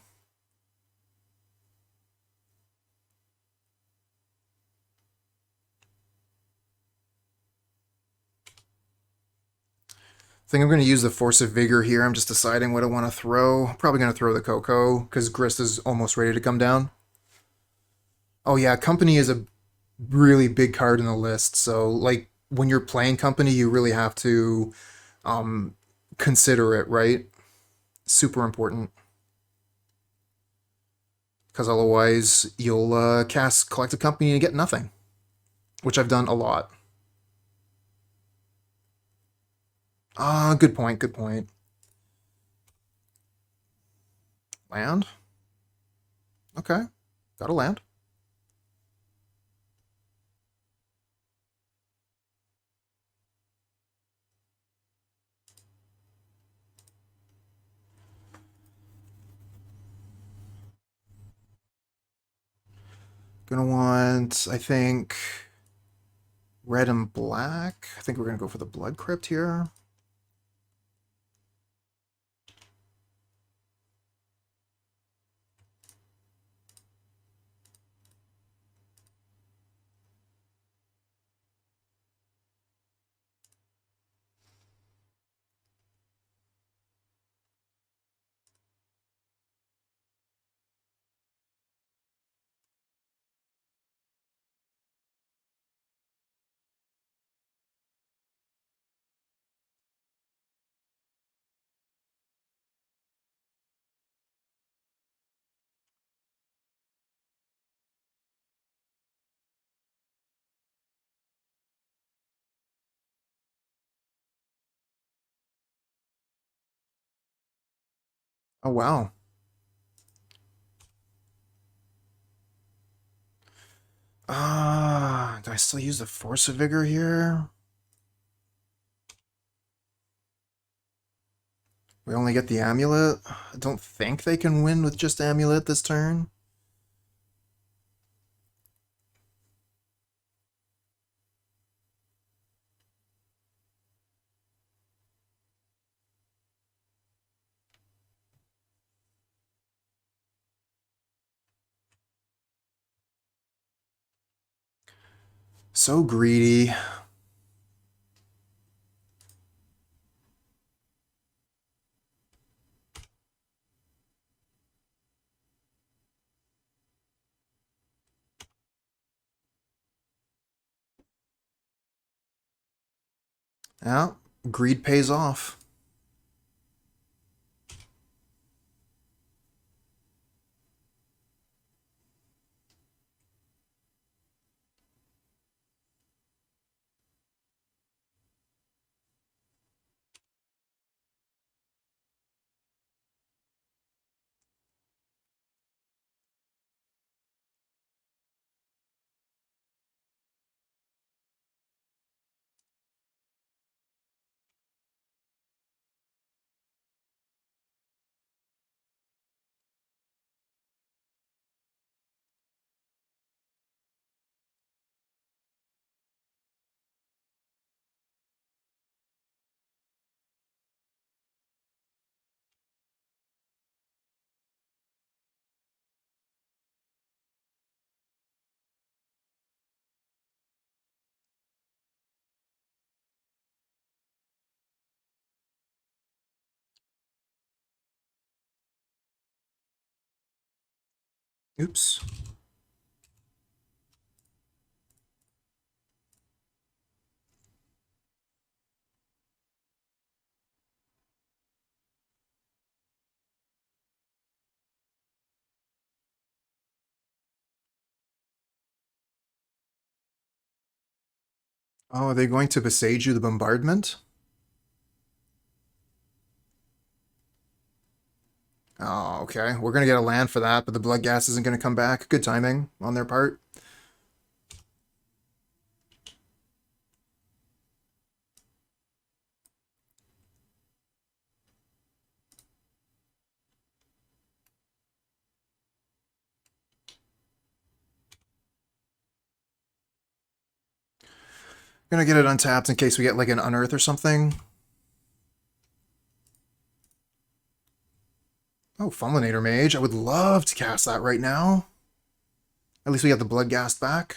I think I'm going to use the Force of Vigor here. I'm just deciding what I want to throw. Probably going to throw the Coco, because Grist is almost ready to come down. Oh yeah, Company is a really big card in the list, so like when you're playing Company, you really have to um, consider it, right? Super important, because otherwise you'll cast Collective Company and get nothing, which I've done a lot. Ah, good point, good point. Land? Okay, got a land. Gonna want, I think, red and black. I think we're gonna go for the Blood Crypt here. Oh wow. Do I still use the Force of Vigor here? We only get the Amulet. I don't think they can win with just Amulet this turn. So greedy. Yeah, greed pays off. Oops. Oh, are they going to besiege you the bombardment? Oh, okay. We're gonna get a land for that, but the Bloodghast isn't gonna come back. Good timing on their part. Gonna get it untapped in case we get like an unearth or something. Oh, Fulminator Mage. I would love to cast that right now. At least we got the Bloodghast back.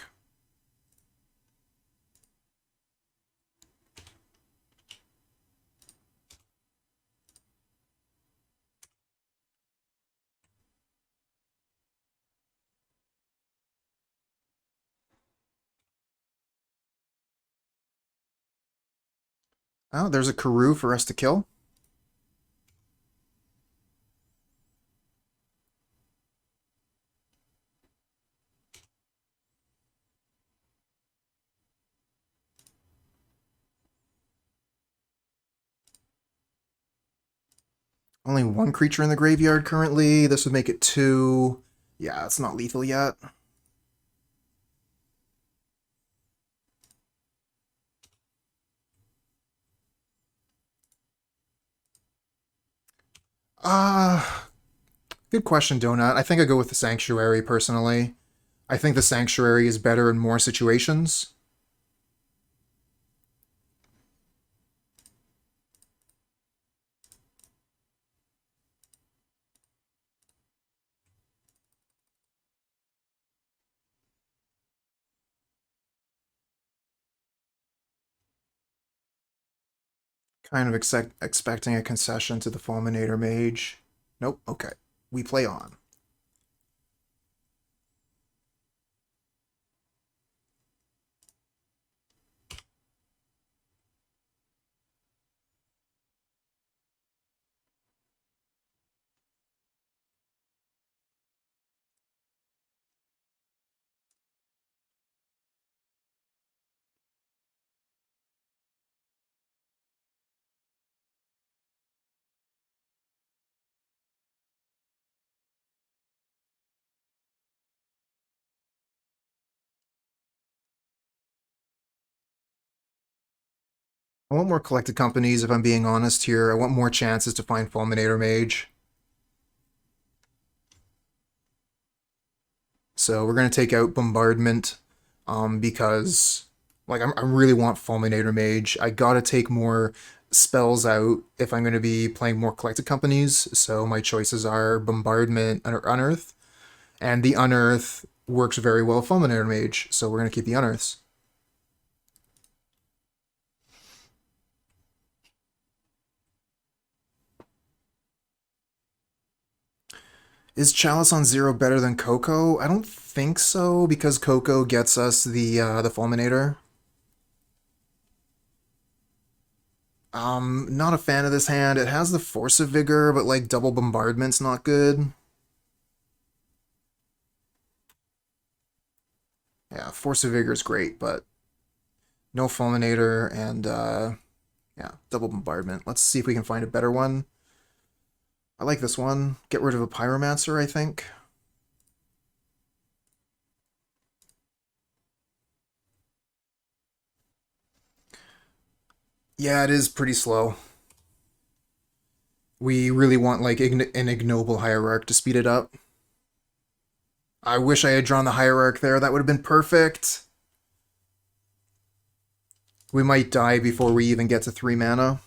Oh, there's a Karoo for us to kill. Only one creature in the graveyard currently. This would make it 2. Yeah, it's not lethal yet. Good question, Donut. I think I go with the Sanctuary, personally. I think the Sanctuary is better in more situations. Kind of expecting a concession to the Fulminator Mage. Nope, okay. We play on. I want more collected companies, if I'm being honest here. I want more chances to find Fulminator Mage. So we're going to take out Bombardment because like I really want Fulminator Mage. I got to take more spells out if I'm going to be playing more collected companies. So my choices are Bombardment and Unearth. And the Unearth works very well with Fulminator Mage, so we're going to keep the Unearths. Is Chalice on 0 better than Coco? I don't think so, because Coco gets us the Fulminator. Not a fan of this hand. It has the Force of Vigor, but like double Bombardment's not good. Yeah, Force of Vigor is great, but no Fulminator and yeah, double Bombardment. Let's see if we can find a better one. I like this one. Get rid of a Pyromancer, I think. Yeah, it is pretty slow. We really want like an Ignoble Hierarch to speed it up. I wish I had drawn the Hierarch there. That would have been perfect. We might die before we even get to 3 mana.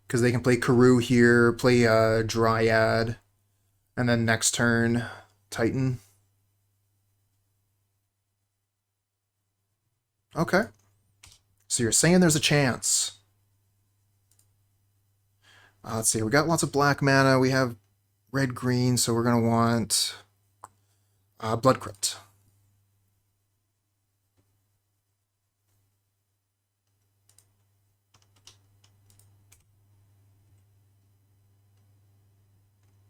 Because they can play Karoo here, play Dryad, and then next turn, Titan. Okay. So you're saying there's a chance. Let's see, we got lots of black mana. We have red-green, so we're going to want Blood Crypt.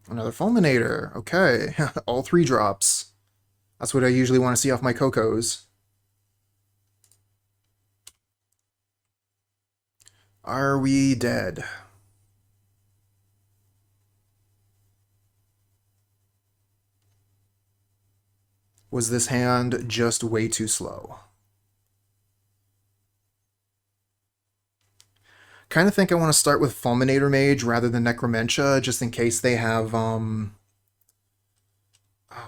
Another Fulminator. Okay. All 3 drops. That's what I usually want to see off my Cocos. Are we dead? Was this hand just way too slow? Kind of think I want to start with Fulminator Mage rather than Necromentia, just in case they have,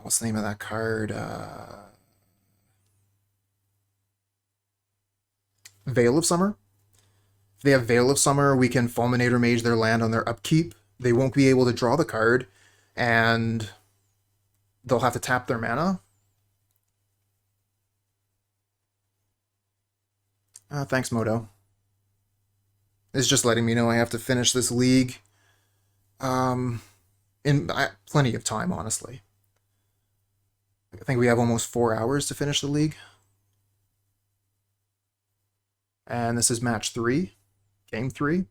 what's the name of that card? Veil of Summer? If they have Veil of Summer, we can Fulminator Mage their land on their upkeep. They won't be able to draw the card, and they'll have to tap their mana. Thanks, Moto. It's just letting me know I have to finish this league in plenty of time, honestly. I think we have almost 4 hours to finish the league. And this is match 3, game 3.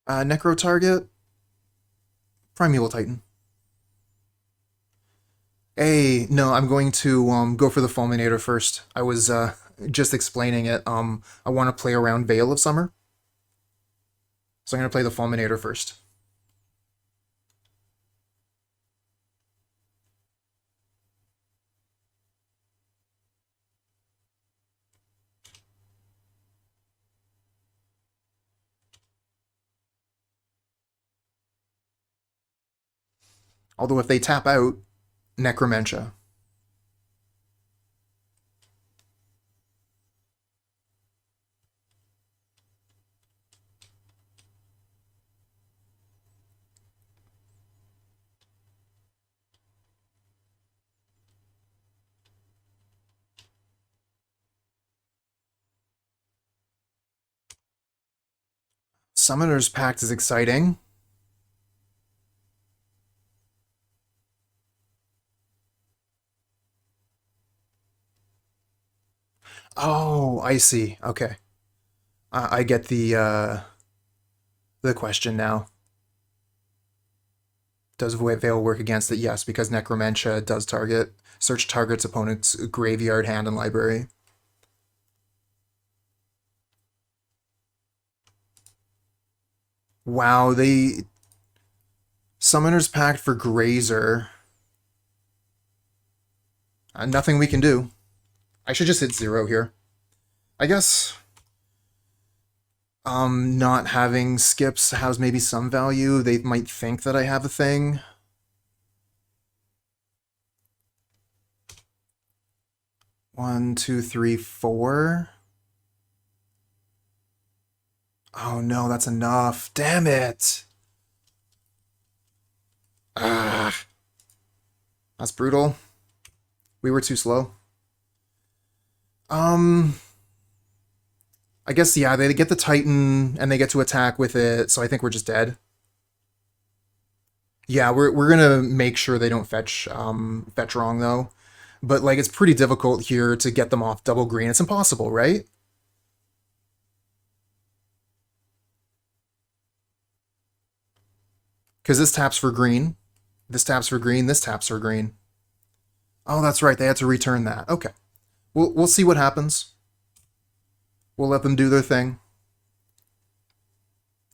Necro target, Primeval Titan. Hey, no, I'm going to go for the Fulminator first. I was just explaining it. I want to play around Veil of Summer. So I'm going to play the Fulminator first. Although if they tap out, Necromentia. Summoner's Pact is exciting. Oh, I see. Okay. I get the question now. Does Veil work against it? Yes, because Necromentia does search target's opponent's graveyard, hand, and library. Wow, they... Summoner's Pact for Grazer. Nothing we can do. I should just hit 0 here. I guess... not having skips has maybe some value. They might think that I have a thing. One, two, three, 4. Oh no, that's enough. Damn it! Ah. That's brutal. We were too slow. I guess, yeah, they get the Titan, and they get to attack with it, so I think we're just dead. Yeah, we're gonna make sure they don't fetch wrong, though. But, like, it's pretty difficult here to get them off double green. It's impossible, right? Because this taps for green. This taps for green. This taps for green. Oh, that's right. They had to return that. Okay. We'll see what happens. We'll let them do their thing.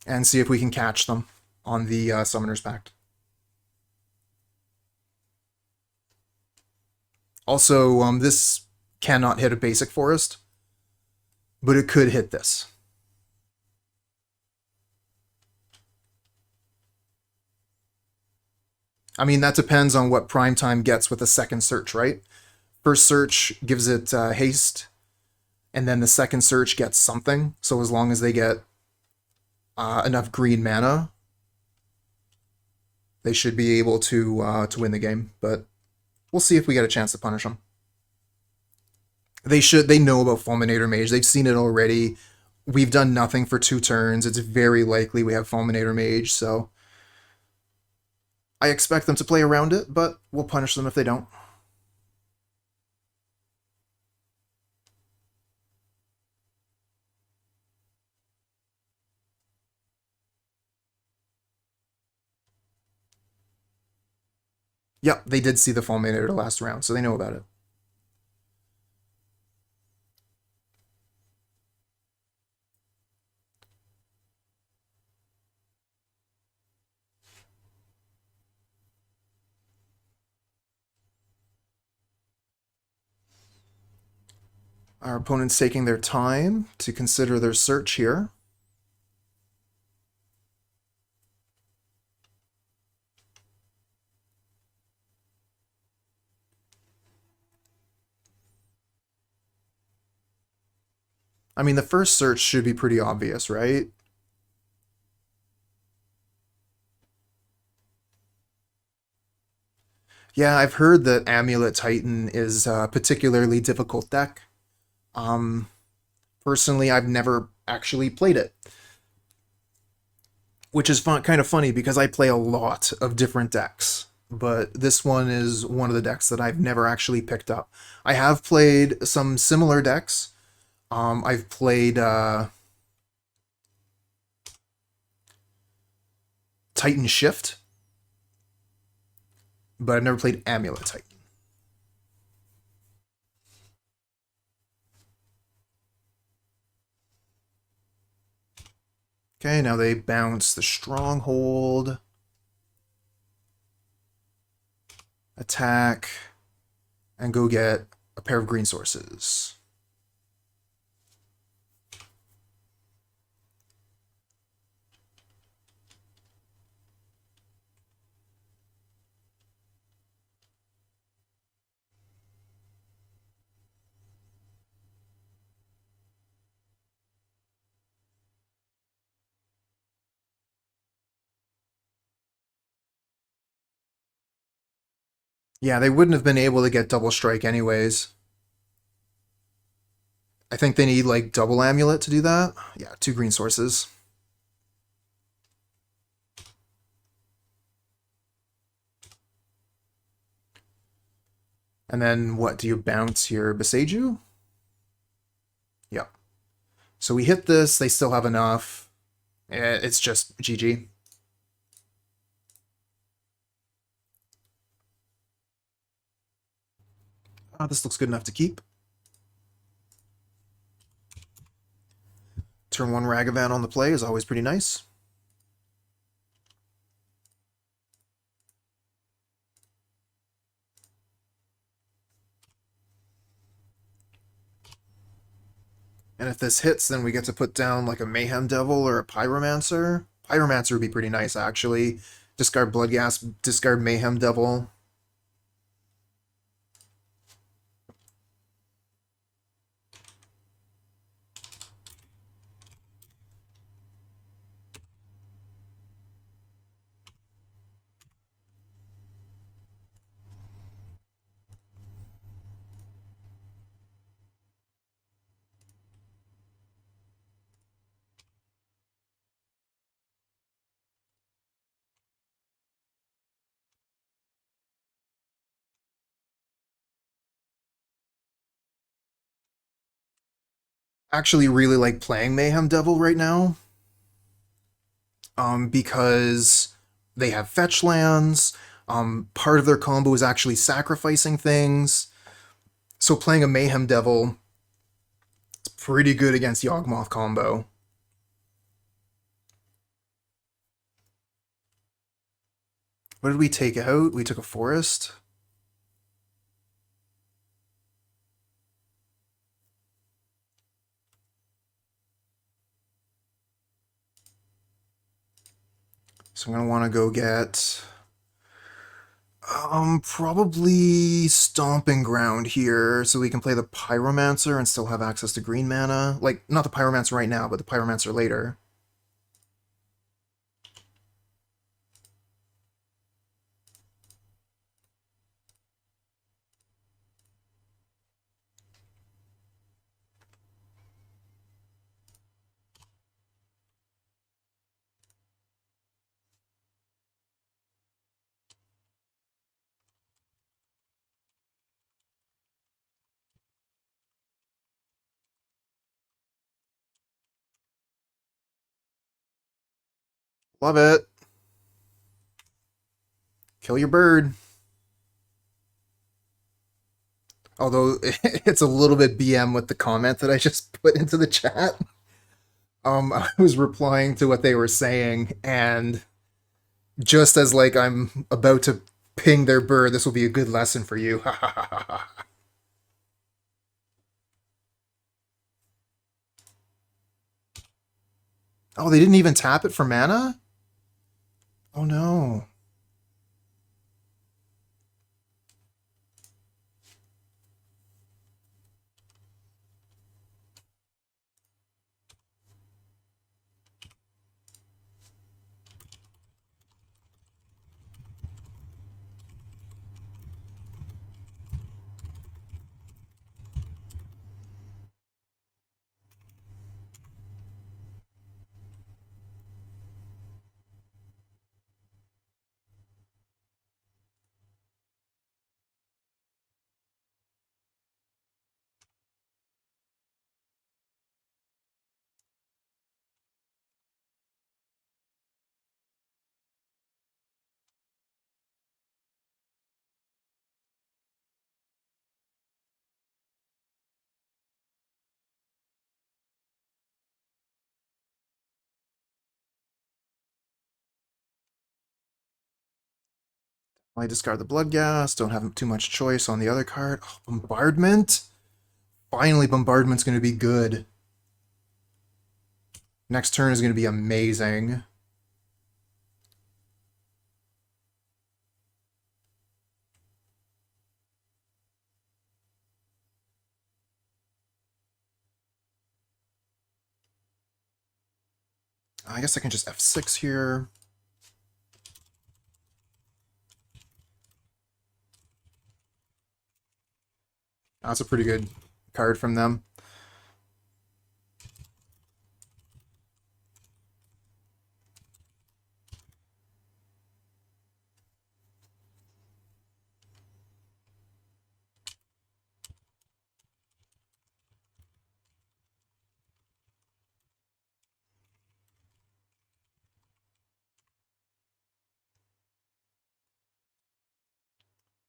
And see if we can catch them on the Summoner's Pact. Also, this cannot hit a basic forest, but it could hit this. I mean, that depends on what Primetime gets with the second search, right? First search gives it haste, and then the second search gets something. So as long as they get enough green mana, they should be able to win the game. But we'll see if we get a chance to punish them. They know about Fulminator Mage. They've seen it already. We've done nothing for 2 turns. It's very likely we have Fulminator Mage, so I expect them to play around it, but we'll punish them if they don't. Yep, they did see the Fulminator last round, so they know about it. Our opponent's taking their time to consider their search here. I mean, the first search should be pretty obvious, right? Yeah, I've heard that Amulet Titan is a particularly difficult deck. Um, Personally, I've never actually played it, which is kind of funny because I play a lot of different decks. But this one is one of the decks that I've never actually picked up. I have played some similar decks. I've played Titan Shift, but I've never played Amulet Titan. Okay, now they bounce the Stronghold, attack, and go get a pair of green sources. Yeah, they wouldn't have been able to get double strike anyways. I think they need like double amulet to do that. Yeah, 2 green sources. And then what, do you bounce your Beseiju? Yep. So we hit this, they still have enough. It's just GG. This looks good enough to keep. Turn 1 Ragavan on the play is always pretty nice. And if this hits, then we get to put down like a Mayhem Devil or a Pyromancer. Pyromancer would be pretty nice, actually. Discard Bloodghast, discard Mayhem Devil. Actually really like playing Mayhem Devil right now. Because they have fetch lands. Part of their combo is actually sacrificing things. So playing a Mayhem Devil is pretty good against Yawgmoth combo. What did we take out? We took a forest. So I'm going to want to go get probably Stomping Ground here so we can play the Pyromancer and still have access to green mana. Like, not the Pyromancer right now, but the Pyromancer later. Love it. Kill your bird. Although it's a little bit BM with the comment that I just put into the chat. I was replying to what they were saying, and just as like I'm about to ping their bird, this will be a good lesson for you. Oh, they didn't even tap it for mana? Oh no. I discard the Bloodghast, don't have too much choice on the other card. Oh, Bombardment? Finally, Bombardment's going to be good. Next turn is going to be amazing. I guess I can just F6 here. That's a pretty good card from them.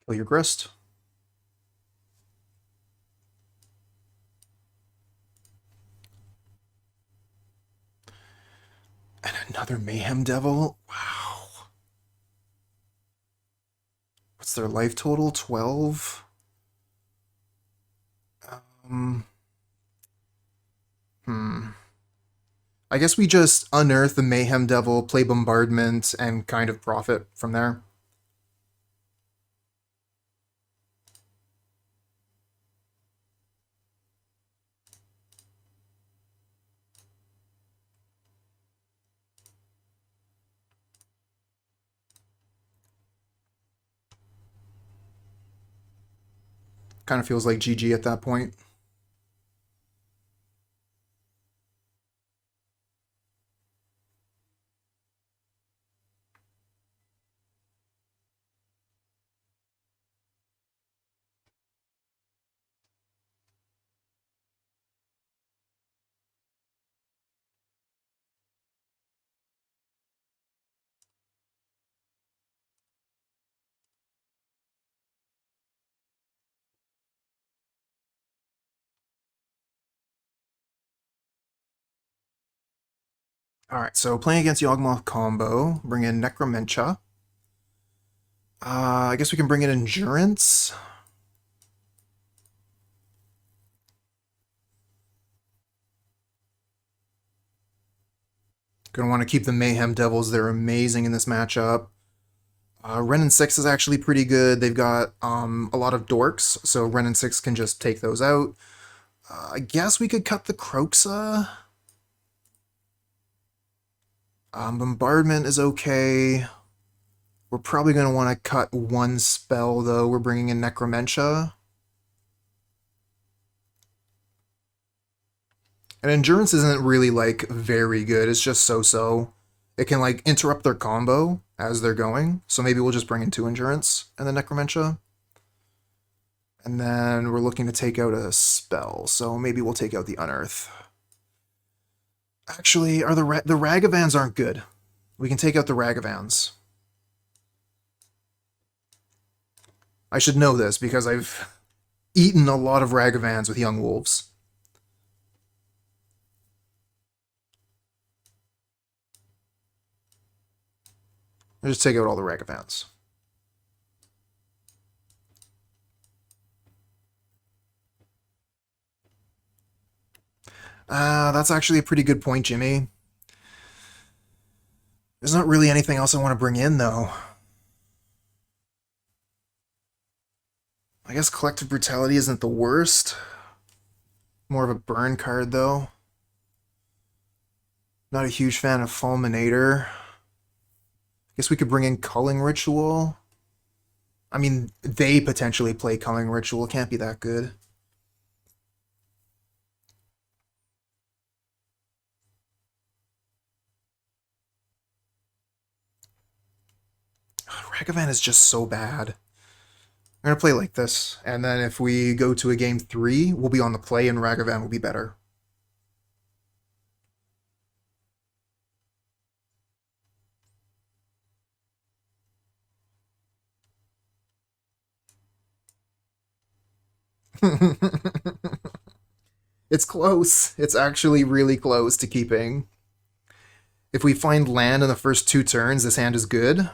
Kill your Grist. And another Mayhem Devil? Wow. What's their life total? 12? I guess we just unearth the Mayhem Devil, play Bombardment, and kind of profit from there. Kind of feels like GG at that point. Alright, so playing against Yawgmoth combo, bring in Necromentia. I guess we can bring in Endurance. Gonna want to keep the Mayhem Devils, they're amazing in this matchup. Wrenn and Six is actually pretty good. They've got a lot of dorks, so Wrenn and Six can just take those out. I guess we could cut the Kroxa. Bombardment is okay. We're probably going to want to cut one spell, though. We're bringing in Necromentia. And Endurance isn't really, like, very good. It's just so-so. It can, like, interrupt their combo as they're going. So maybe we'll just bring in 2 Endurance and the Necromentia. And then we're looking to take out a spell. So maybe we'll take out the Unearth. Actually, the Ragavans aren't good. We can take out the Ragavans. I should know this because I've eaten a lot of Ragavans with young wolves. I'll just take out all the Ragavans. That's actually a pretty good point, Jimmy. There's not really anything else I want to bring in, though. I guess Collective Brutality isn't the worst. More of a burn card, though. Not a huge fan of Fulminator. Guess we could bring in Culling Ritual. I mean, they potentially play Culling Ritual. Can't be that good. Ragavan is just so bad. I'm going to play like this, and then if we go to a game 3, we'll be on the play and Ragavan will be better. It's close. It's actually really close to keeping. If we find land in the first 2 turns, this hand is good.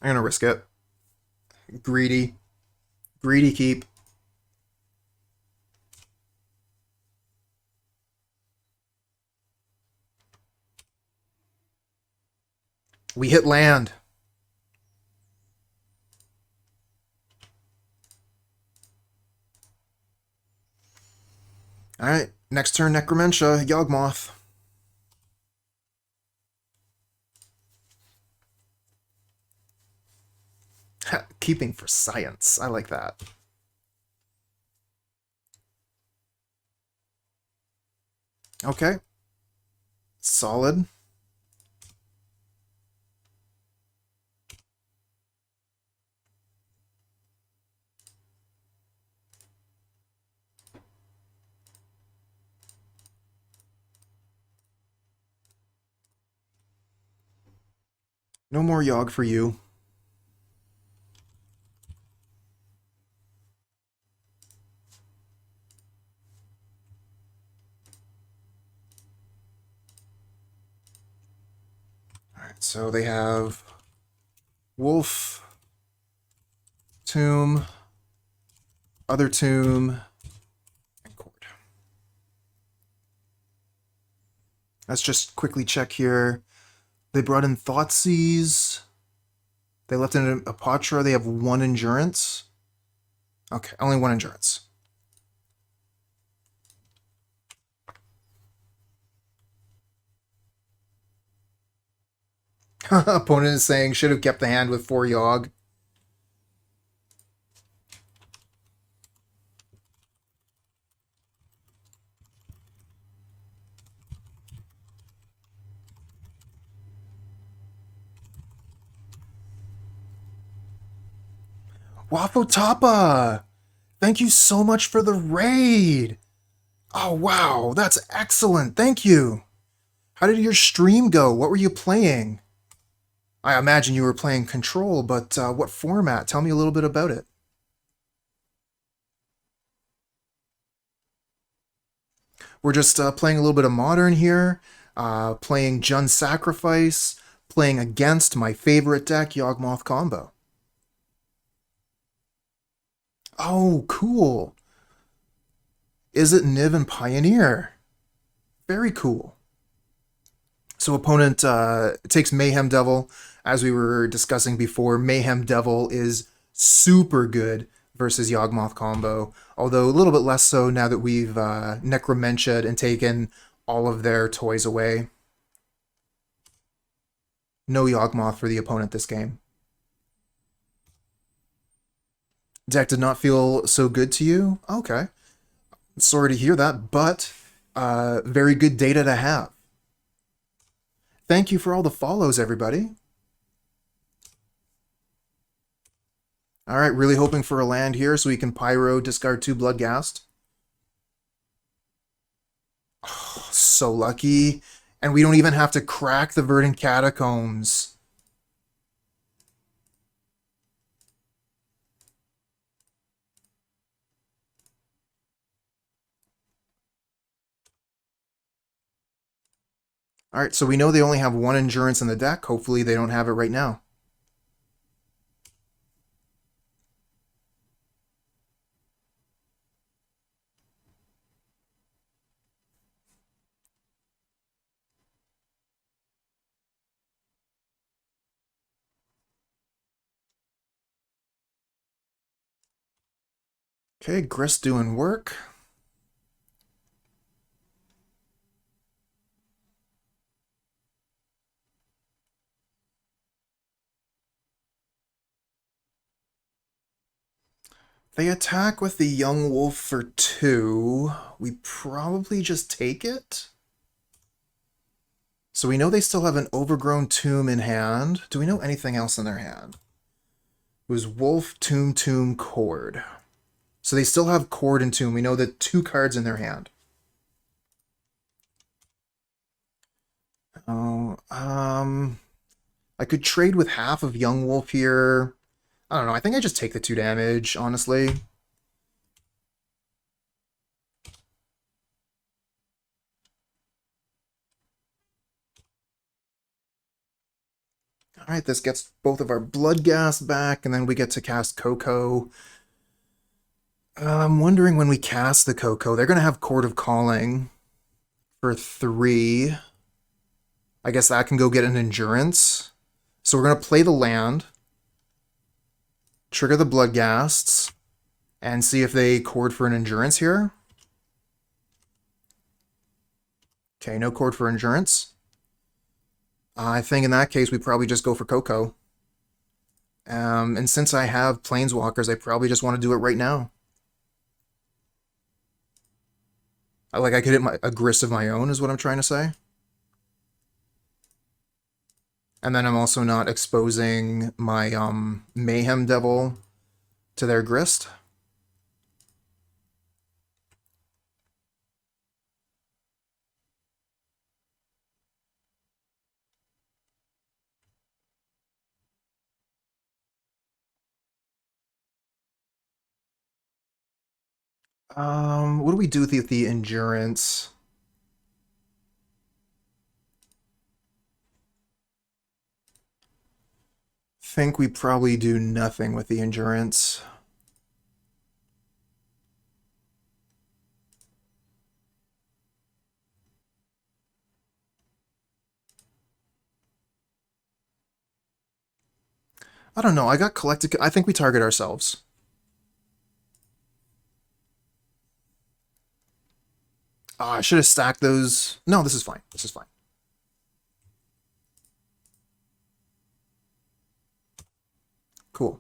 I'm gonna risk it. Greedy. Greedy keep. We hit land. Alright, next turn Necromentia, Yawgmoth. Keeping for science. I like that. Okay. Solid. No more Yawg for you. Alright, so they have Wolf, Tomb, other Tomb, and Cord. Let's just quickly check here. They brought in Thoughtseize. They left in Apatra. They have 1 endurance. Okay, only 1 endurance. Opponent is saying, should have kept the hand with 4 Yawg. Wafotapa! Thank you so much for the raid! Oh, wow, that's excellent. Thank you. How did your stream go? What were you playing? I imagine you were playing Control, but what format? Tell me a little bit about it. We're just playing a little bit of Modern here, playing Jund Sacrifice, playing against my favorite deck, Yawgmoth combo. Oh, cool. Izzet, Niv, and Pioneer. Very cool. So opponent takes Mayhem Devil. As we were discussing before, Mayhem Devil is super good versus Yawgmoth combo, although a little bit less so now that we've Necromentia'd and taken all of their toys away. No Yawgmoth for the opponent this game. Deck did not feel so good to you? Okay. Sorry to hear that, but very good data to have. Thank you for all the follows, everybody. Alright, really hoping for a land here so we can Pyro, discard 2 Bloodghast. Oh, so lucky. And we don't even have to crack the Verdant Catacombs. Alright, so we know they only have 1 endurance in the deck. Hopefully they don't have it right now. Okay, Grist doing work. They attack with the Young Wolf for 2. We probably just take it. So we know they still have an Overgrown Tomb in hand. Do we know anything else in their hand? It was Wolf, Tomb, Cord. So they still have Cord and Tomb. We know that 2 cards in their hand. Oh, I could trade with half of Young Wolf here. I don't know. I think I just take the 2 damage, honestly. Alright, this gets both of our Bloodghast back, and then we get to cast Coco. I'm wondering when we cast the Coco, they're going to have Court of Calling for 3. I guess that can go get an Endurance. So we're going to play the land, trigger the Bloodghasts, and see if they chord for an Endurance here. Okay, no chord for Endurance. I think in that case, we probably just go for Coco. And since I have Planeswalkers, I probably just want to do it right now. I could hit a Grist of my own, is what I'm trying to say. And then I'm also not exposing my Mayhem Devil to their Grist. What do we do with the Endurance? Think we probably do nothing with the Endurance. I don't know. I got Collective... I think we target ourselves. Oh, I should have stacked those. No, this is fine. This is fine. Cool.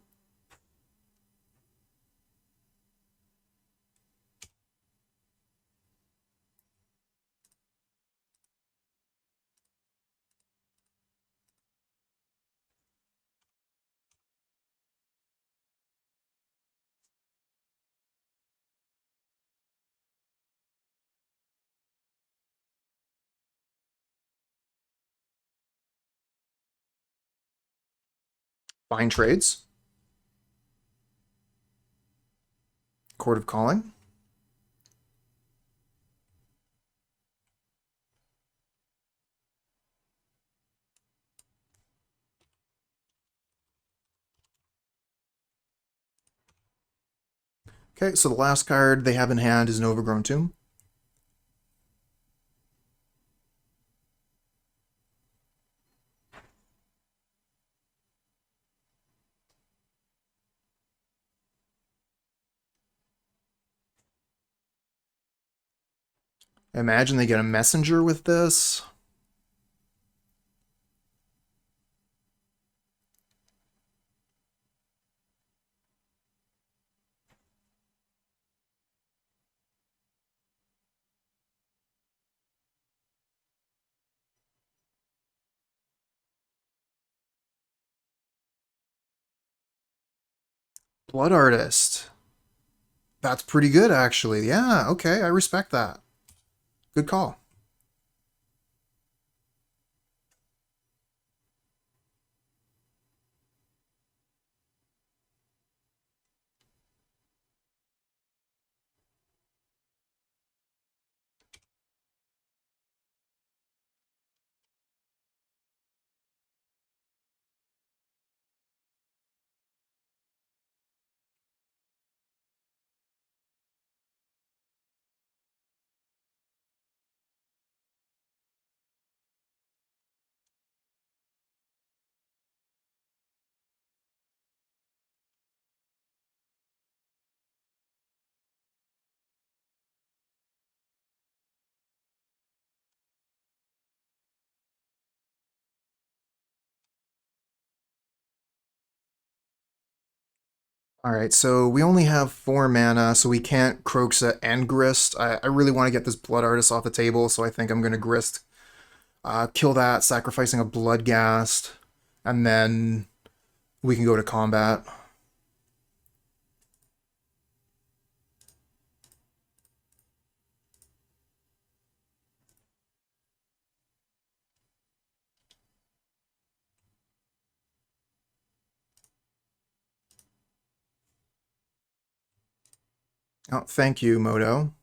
Fine trades. Court of Calling. Okay, so the last card they have in hand is an Overgrown Tomb. I imagine they get a Messenger with this. Blood Artist. That's pretty good, actually. Yeah, okay, I respect that. Good call. All right, so we only have 4 mana, so we can't Kroxa and Grist. I really want to get this Blood Artist off the table, so I think I'm going to Grist. Kill that, sacrificing a Bloodghast, and then we can go to combat. Oh, thank you, Moto.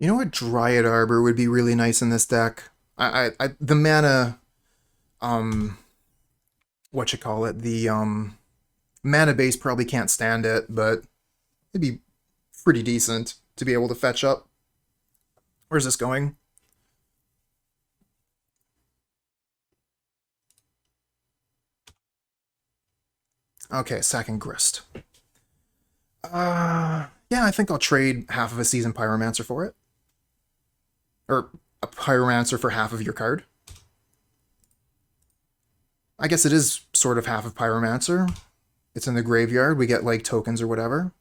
You know what? Dryad Arbor would be really nice in this deck. The mana, um, what you call it? The mana base probably can't stand it, but it'd be pretty decent to be able to fetch up. Where's this going? Okay, sacking Grist. Yeah, I think I'll trade half of a Seasoned Pyromancer for it. Or a Pyromancer for half of your card. I guess it is sort of half of Pyromancer. It's in the graveyard. We get, like, tokens or whatever.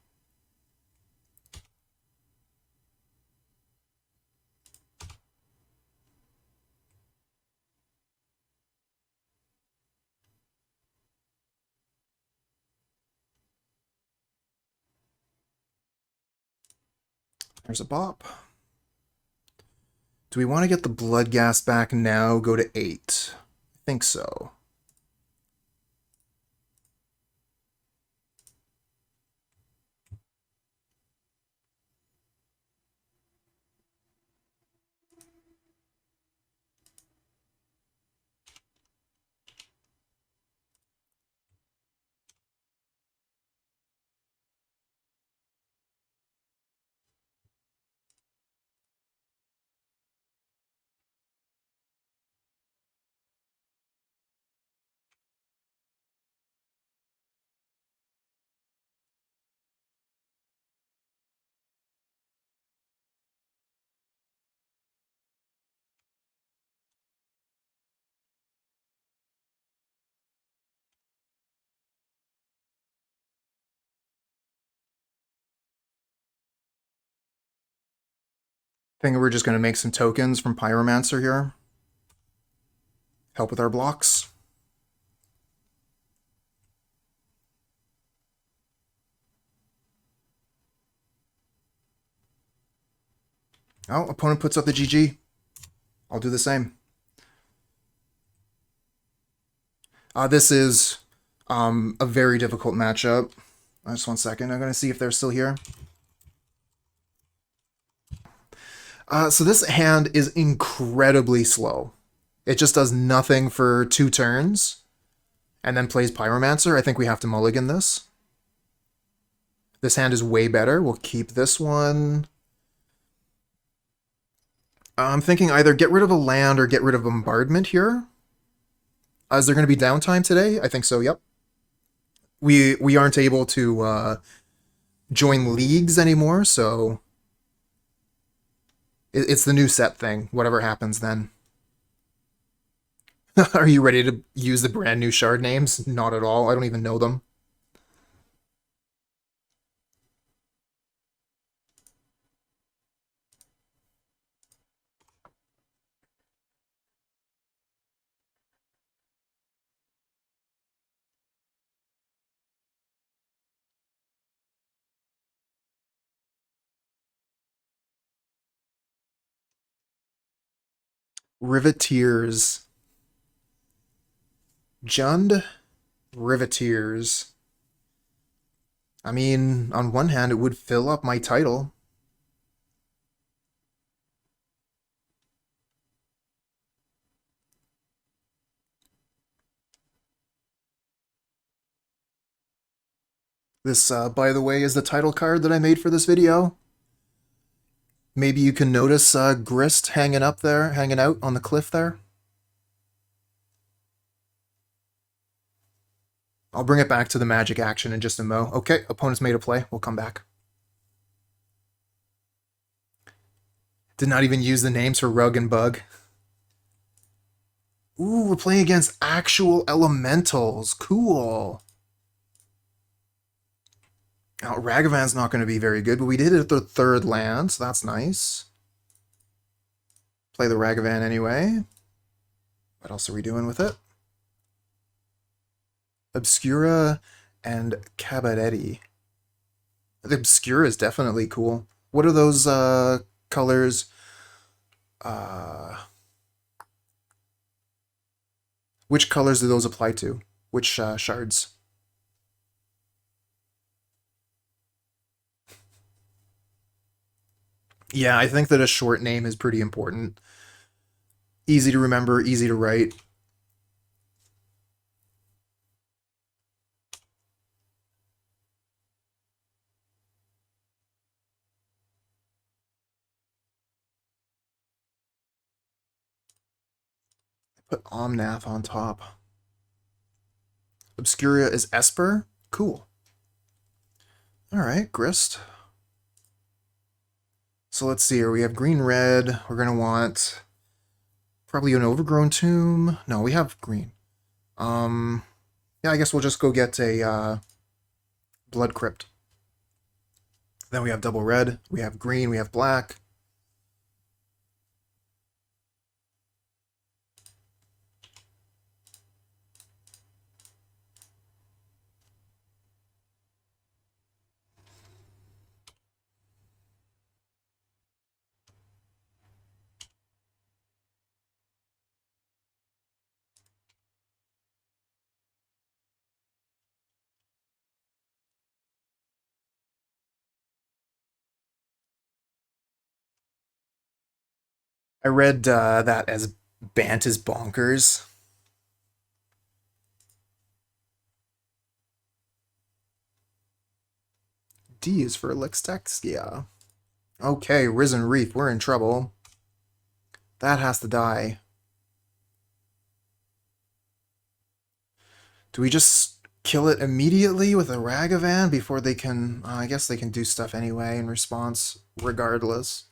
There's a bop. Do we want to get the Bloodghast back now? Go to 8. I think so. I think we're just going to make some tokens from Pyromancer here. Help with our blocks. Oh, opponent puts up the GG. I'll do the same. This is a very difficult matchup. Just 1 second. I'm going to see if they're still here. So this hand is incredibly slow. It just does nothing for 2 turns and then plays Pyromancer. I think we have to mulligan this. This hand is way better. We'll keep this one. I'm thinking either get rid of a land or get rid of Bombardment here. Is there going to be downtime today? I think so, yep. We aren't able to join leagues anymore, so it's the new set thing, whatever happens then. Are you ready to use the brand new shard names? Not at all. I don't even know them. Riveteers. Jund Riveteers. I mean, on one hand, it would fill up my title. This, by the way, is the title card that I made for this video. Maybe you can notice Grist hanging up there, hanging out on the cliff there. I'll bring it back to the magic action in just a mo. Okay, opponent's made a play. We'll come back. Did not even use the names for Rug and Bug. Ooh, we're playing against actual elementals. Cool. Now, Ragavan's not going to be very good, but we did it at the 3rd land, so that's nice. Play the Ragavan anyway. What else are we doing with it? Obscura and Cabaretti. The Obscura is definitely cool. What are those colors? Which colors do those apply to? Which shards? Yeah, I think that a short name is pretty important. Easy to remember, easy to write. Put Omnath on top. Obscuria is Esper? Cool. Alright, Grist. So let's see here. We have green-red. We're going to want probably an Overgrown Tomb. No, we have green. Yeah, I guess we'll just go get a Blood Crypt. Then we have double red. We have green. We have black. I read that as Bant is bonkers. D is for Lixtex? Yeah. Okay, Risen Reef, we're in trouble. That has to die. Do we just kill it immediately with a Ragavan before they can... I guess they can do stuff anyway in response, regardless.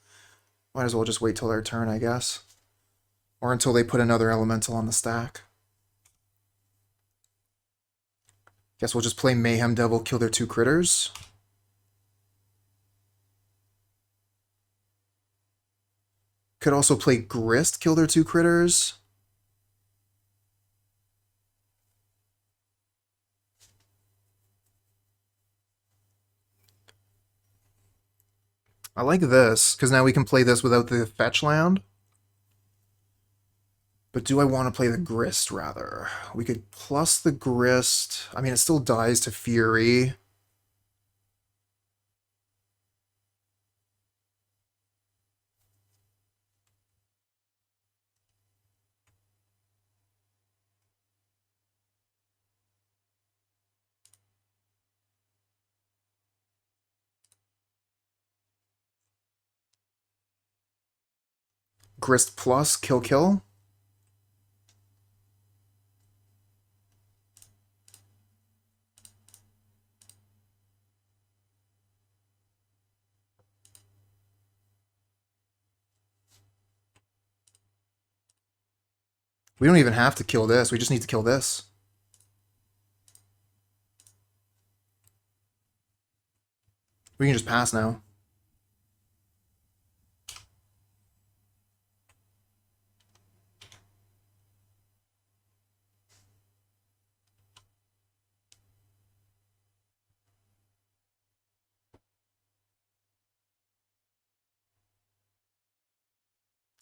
Might as well just wait till their turn, I guess. Or until they put another elemental on the stack. Guess we'll just play Mayhem Devil, kill their 2 critters. Could also play Grist, kill their 2 critters. I like this, because now we can play this without the fetch land. But do I want to play the Grist, rather? We could plus the Grist. I mean, it still dies to Fury. Grist plus, kill, kill. We don't even have to kill this. We just need to kill this. We can just pass now.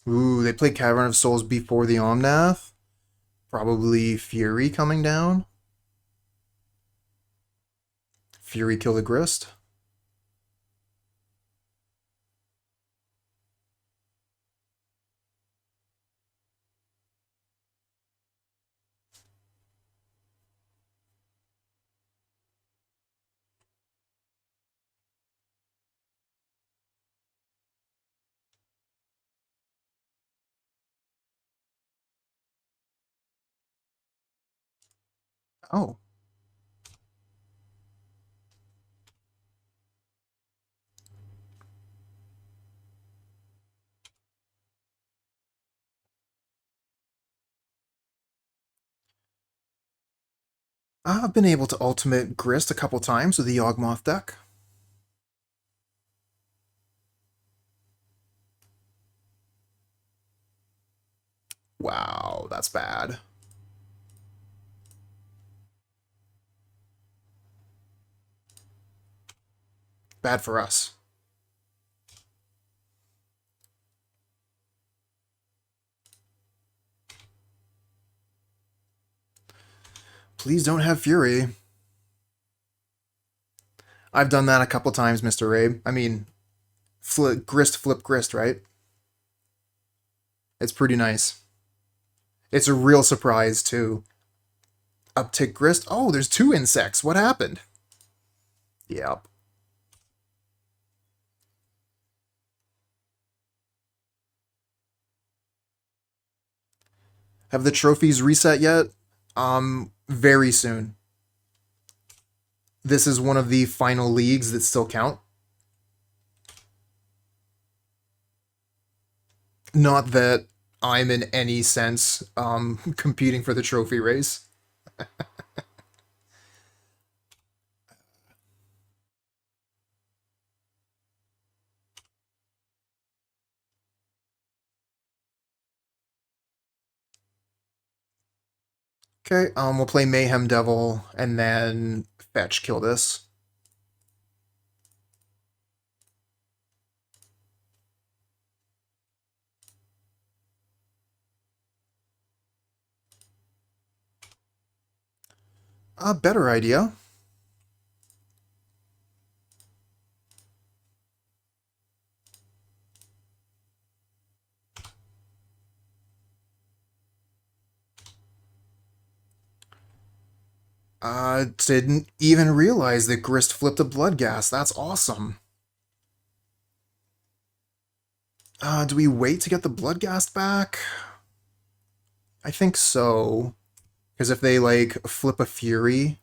Ooh, they played Cavern of Souls before the Omnath. Probably Fury coming down. Fury kill the Grist. Oh. I've been able to ultimate Grist a couple times with the Yawgmoth deck. Wow, that's bad. Bad for us. Please don't have Fury. I've done that a couple times, Mr. Rabe. I mean, flip grist, right? It's pretty nice. It's a real surprise, too. Uptick grist. Oh, there's 2 insects. What happened? Yep. Have the trophies reset yet? Very soon. This is one of the final leagues that still count. Not that I'm in any sense competing for the trophy race. Okay, we'll play Mayhem Devil and then fetch kill this. A better idea. Didn't even realize that Grist flipped a Bloodghast. That's awesome. Do we wait to get the Bloodghast back? I think so. Because if they, like, flip a Fury,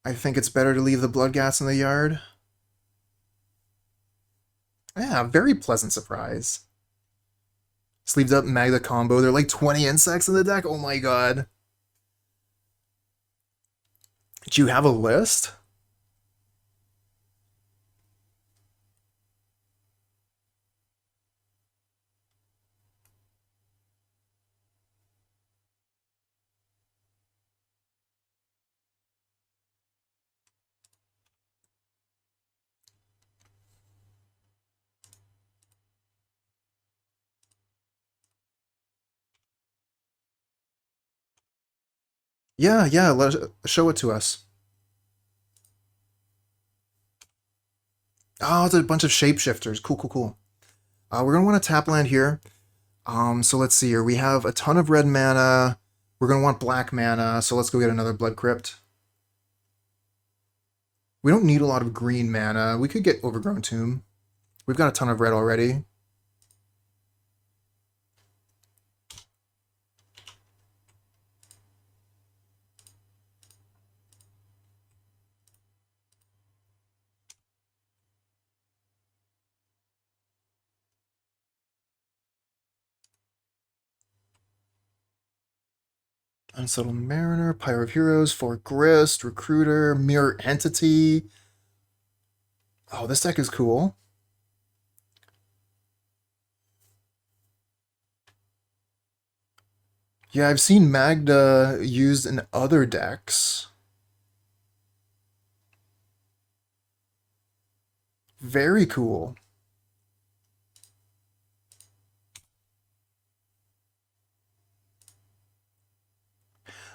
I think it's better to leave the Bloodghast in the yard. Yeah, very pleasant surprise. Sleeved up Magda combo. There are like 20 insects in the deck? Oh my god. Do you have a list? Yeah, show it to us. Oh, it's a bunch of shapeshifters. Cool. We're gonna want to tap land here. So let's see here. We have a ton of red mana. We're gonna want black mana, so let's go get another Blood Crypt. We don't need a lot of green mana. We could get Overgrown Tomb. We've got a ton of red already. Unsettled Mariner, Pyre of Heroes, for Grist, Recruiter, Mirror Entity. Oh, this deck is cool. Yeah, I've seen Magda used in other decks. Very cool.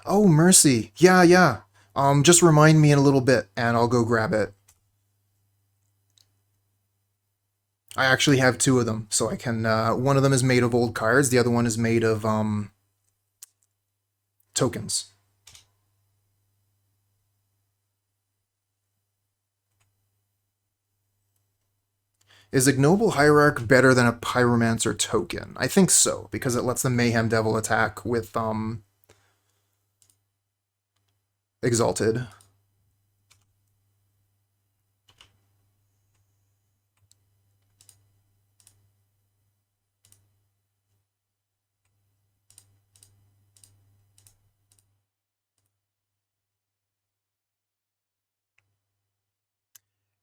Oh, Mercy. Yeah. Just remind me in a little bit, and I'll go grab it. I actually have 2 of them, so I can, one of them is made of old cards, the other one is made of, tokens. Is Ignoble Hierarch better than a Pyromancer token? I think so, because it lets the Mayhem Devil attack with, Exalted.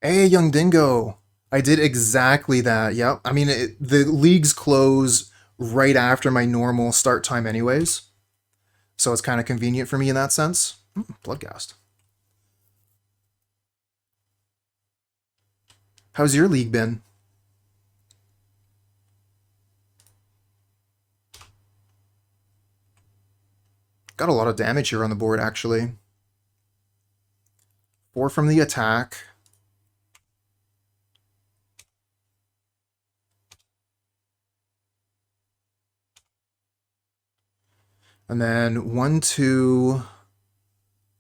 Hey, Young Dingo! I did exactly that, yep. I mean, the leagues close right after my normal start time anyways, so it's kind of convenient for me in that sense. Bloodghast. How's your league been? Got a lot of damage here on the board, actually. 4 from the attack. And then 1, 2,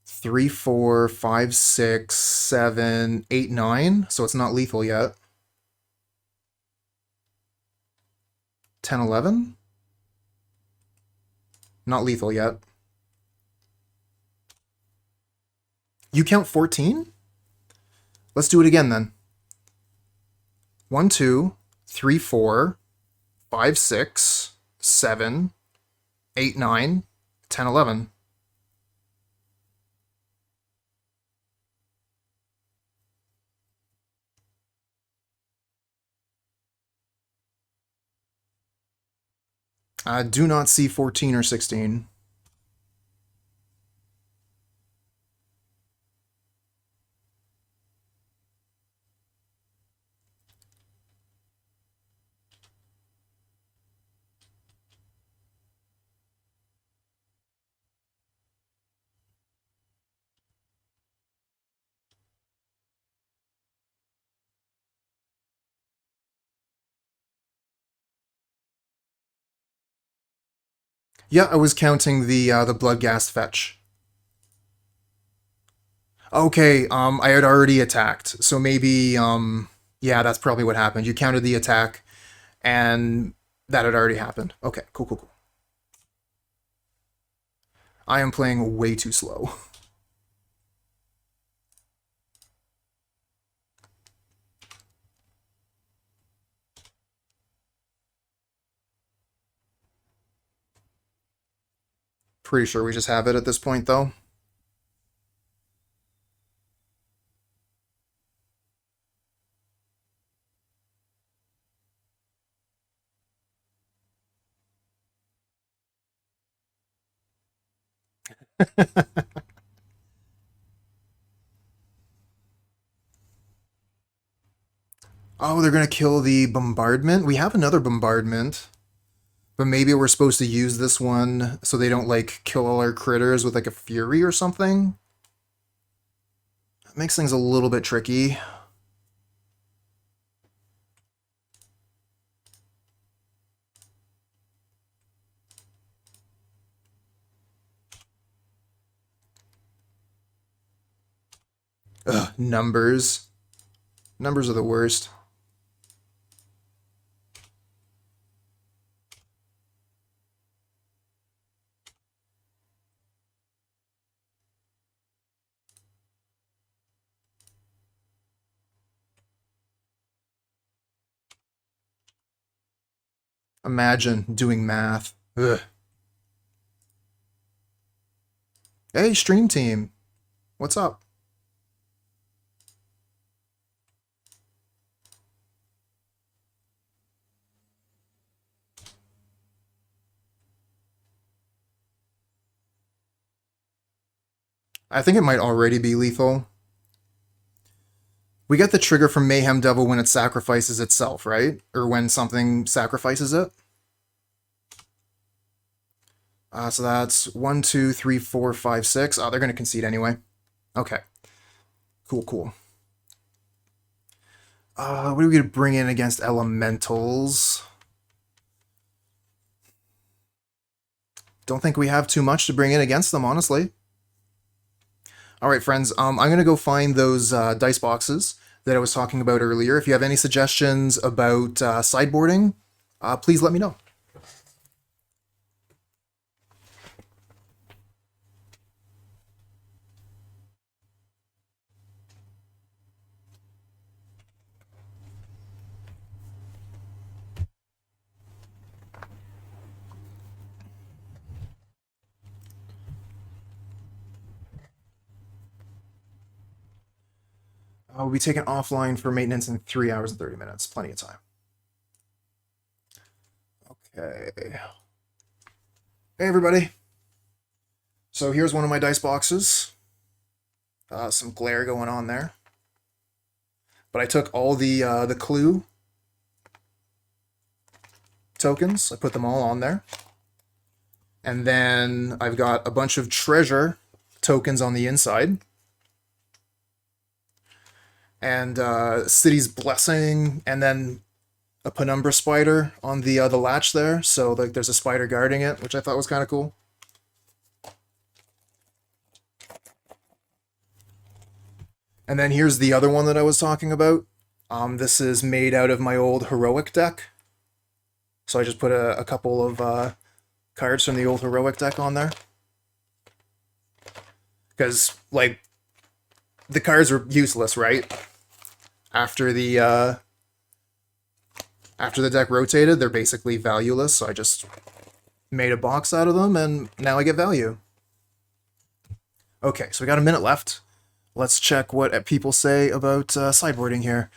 3, 4, 5, 6, 7, 8, 9. So it's not lethal yet. 10, 11. Not lethal yet. You count 14? Let's do it again then. 1, 2, 3, 4, 5, 6, 7, 8, 9, 10, 11. I do not see 14 or 16. Yeah, I was counting the Bloodghast fetch. Okay, I had already attacked, so maybe yeah, that's probably what happened. You counted the attack, and that had already happened. Okay, cool, cool, cool. I am playing way too slow. Pretty sure we just have it at this point, though. Oh, they're gonna kill the bombardment? We have another bombardment. But maybe we're supposed to use this one so they don't, like, kill all our critters with, like, a fury or something? That makes things a little bit tricky. Ugh, numbers. Numbers are the worst. Imagine doing math. Ugh. Hey, stream team. What's up? I think it might already be lethal. We get the trigger from Mayhem Devil when it sacrifices itself, right? Or when something sacrifices it. So that's 1, 2, 3, 4, 5, 6. Oh, they're going to concede anyway. Okay. Cool, cool. What are we going to bring in against elementals? Don't think we have too much to bring in against them, honestly. Alright, friends, I'm going to go find those dice boxes that I was talking about earlier. If you have any suggestions about sideboarding, please let me know. We'll be taken offline for maintenance in 3 hours and 30 minutes. Plenty of time. Okay. Hey, everybody. So here's one of my dice boxes. Some glare going on there. But I took all the clue tokens. I put them all on there. And then I've got a bunch of treasure tokens on the inside. And City's Blessing, and then a Penumbra spider on the latch there. So like there's a spider guarding it, which I thought was kind of cool. And then here's the other one that I was talking about. This is made out of my old Heroic deck. So I just put a couple of cards from the old Heroic deck on there. Because, like, the cards were useless, right? After the deck rotated, they're basically valueless, so I just made a box out of them, and now I get value. Okay, so we got a minute left. Let's check what people say about sideboarding here.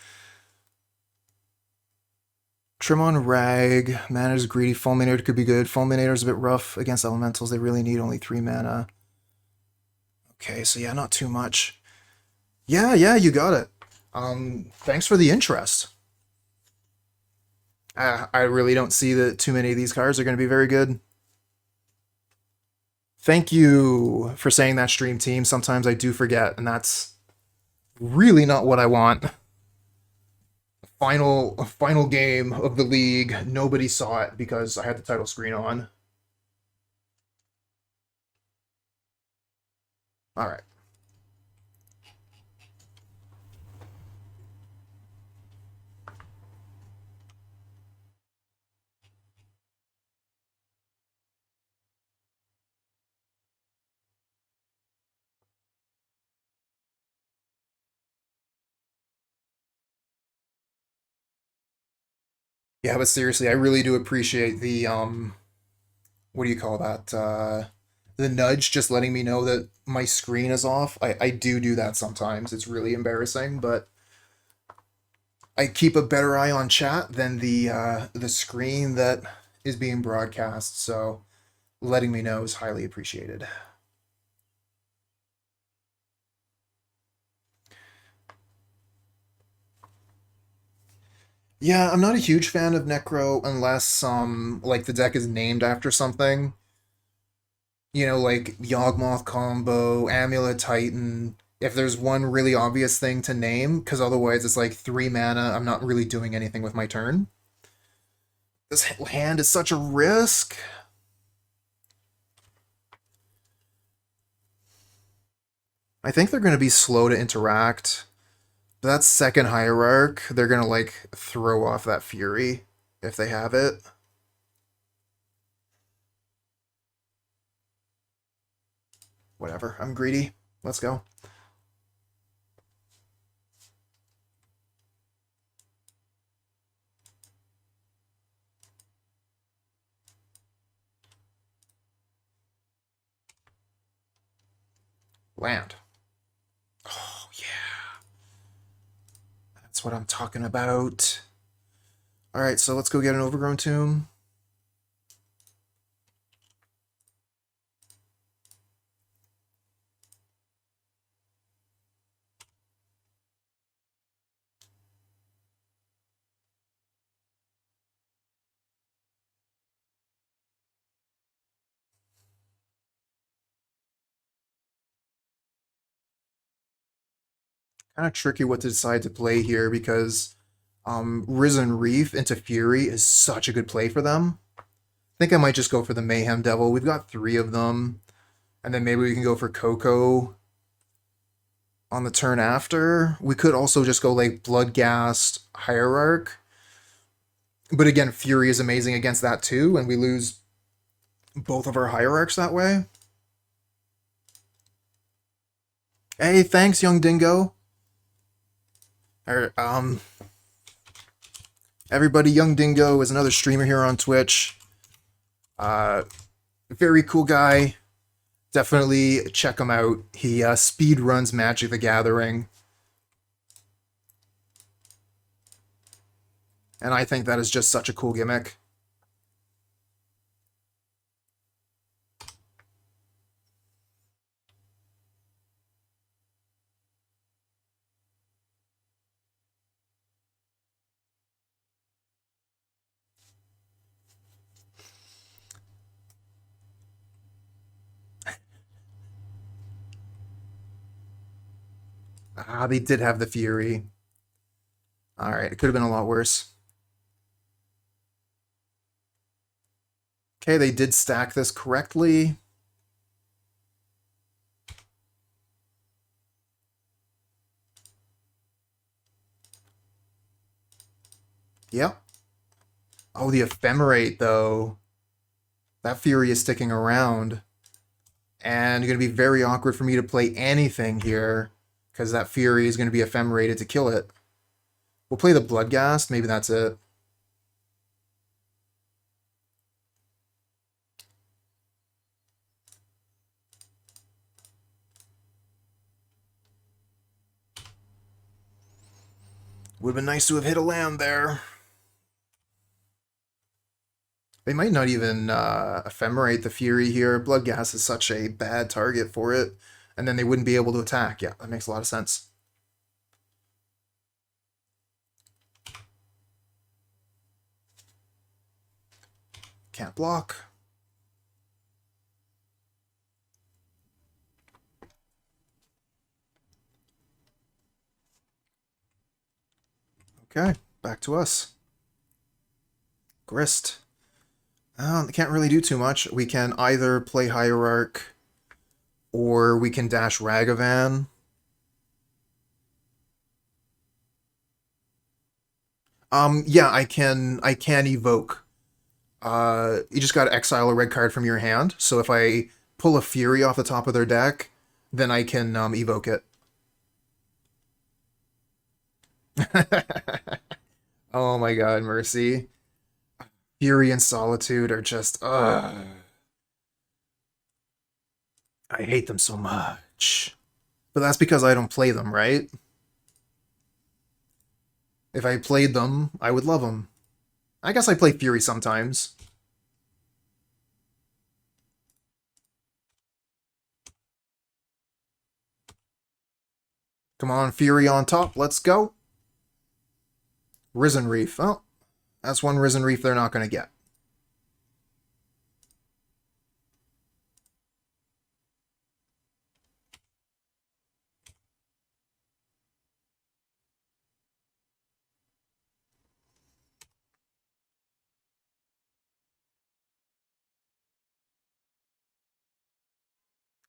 Trim on Rag, mana's greedy, Fulminator could be good. Fulminator's a bit rough against elementals, they really need only 3 mana. Okay, so yeah, not too much. Yeah, you got it. Thanks for the interest. I really don't see that too many of these cards are going to be very good. Thank you for saying that, stream team. Sometimes I do forget, and that's really not what I want. Final game of the league. Nobody saw it because I had the title screen on. All right. Yeah, but seriously, I really do appreciate the what do you call that? The nudge, just letting me know that my screen is off. I do that sometimes. It's really embarrassing, but I keep a better eye on chat than the screen that is being broadcast, so letting me know is highly appreciated. Yeah, I'm not a huge fan of Necro unless like the deck is named after something. You know, like Yawgmoth combo, Amulet Titan. If there's one really obvious thing to name, because otherwise it's like 3 mana, I'm not really doing anything with my turn. This hand is such a risk. I think they're going to be slow to interact. But that second Hierarch, they're going to like throw off that Fury if they have it. Whatever, I'm greedy. Let's go. Land. Oh, yeah. That's what I'm talking about. Alright, so let's go get an Overgrown Tomb. Kind of tricky what to decide to play here because Risen Reef into Fury is such a good play for them. I think I might just go for the Mayhem Devil. We've got 3 of them. And then maybe we can go for Coco on the turn after. We could also just go like Bloodghast Hierarch. But again, Fury is amazing against that too, and we lose both of our Hierarchs that way. Hey, thanks, Young Dingo. Everybody, Young Dingo is another streamer here on Twitch. Very cool guy. Definitely check him out. He speed runs Magic the Gathering. And I think that is just such a cool gimmick. Ah, they did have the Fury. Alright, it could have been a lot worse. Okay, they did stack this correctly. Yep. Oh, the Ephemerate, though. That Fury is sticking around. And it's going to be very awkward for me to play anything here, because that Fury is going to be Ephemerated to kill it. We'll play the Bloodghast, maybe that's it. Would have been nice to have hit a land there. They might not even Ephemerate the Fury here. Bloodghast is such a bad target for it. And then they wouldn't be able to attack. Yeah, that makes a lot of sense. Can't block. Okay, back to us. Grist. Can't really do too much. We can either play Hierarch or we can dash Ragavan. Yeah, I can evoke. You just gotta exile a red card from your hand. So if I pull a Fury off the top of their deck, then I can evoke it. Oh my god, Mercy. Fury and Solitude are just, I hate them so much. But that's because I don't play them, right? If I played them, I would love them. I guess I play Fury sometimes. Come on, Fury on top, let's go. Risen Reef. Oh, that's one Risen Reef they're not going to get.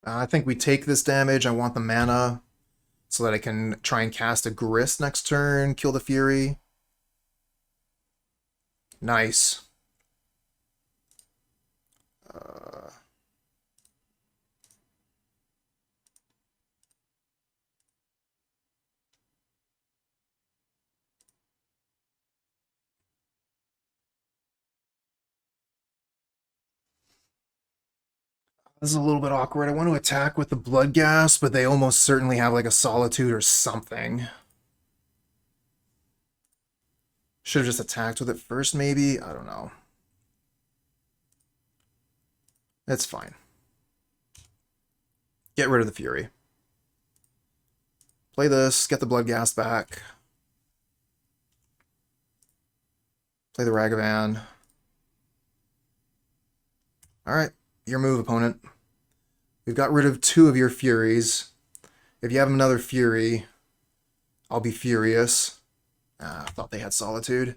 I think we take this damage. I want the mana so that I can try and cast a Grist next turn, kill the Fury. Nice. This is a little bit awkward. I want to attack with the Bloodghast, but they almost certainly have like a Solitude or something. Should have just attacked with it first, maybe? I don't know. It's fine. Get rid of the Fury. Play this, get the Bloodghast back. Play the Ragavan. Alright, your move, opponent. We've got rid of 2 of your Furies. If you have another Fury, I'll be furious. I thought they had Solitude.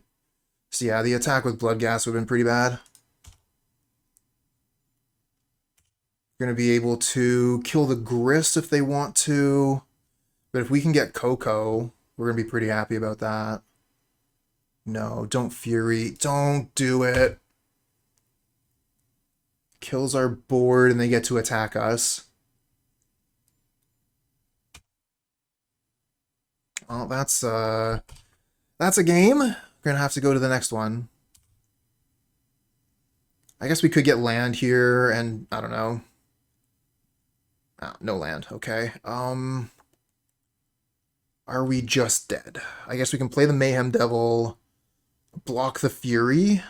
So yeah, the attack with Bloodghast would have been pretty bad. Going to be able to kill the Grist if they want to. But if we can get Coco, we're going to be pretty happy about that. No, don't Fury. Don't do it. Kills our board and they get to attack us. Well, that's a game. We're gonna have to go to the next one. I guess we could get land here, and I don't know. Oh, no land. Okay. Are we just dead? I guess we can play the Mayhem Devil, block the Fury.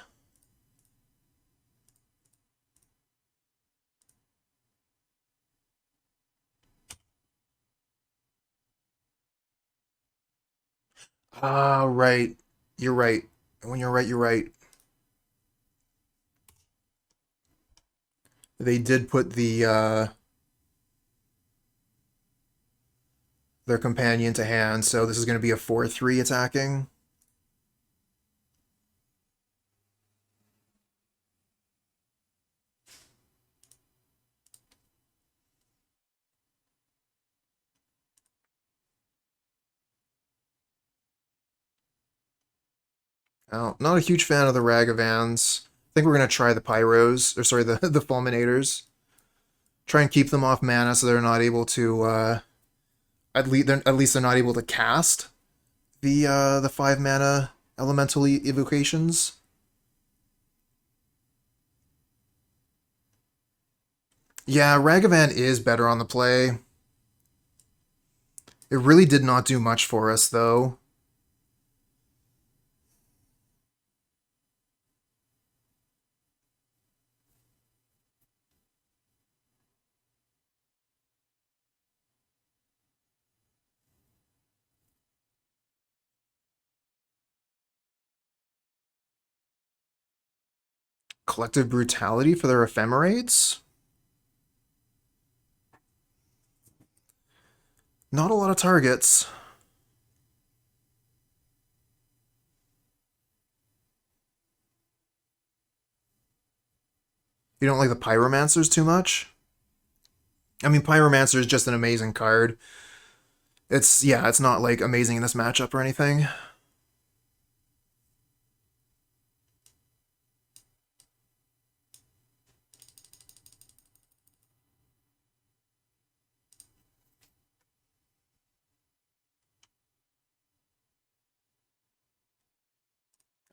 Ah, right. You're right. When you're right, you're right. They did put the their companion to hand, so this is going to be a 4-3 attacking. Not a huge fan of the Ragavans. I think we're gonna try the Pyros, or sorry, the Fulminators. Try and keep them off mana so they're not able to. At least they're not able to cast the 5 mana elemental evocations. Yeah, Ragavan is better on the play. It really did not do much for us though. Collective Brutality for their Ephemerates? Not a lot of targets. You don't like the Pyromancers too much? I mean, Pyromancer is just an amazing card. Yeah, it's not like amazing in this matchup or anything.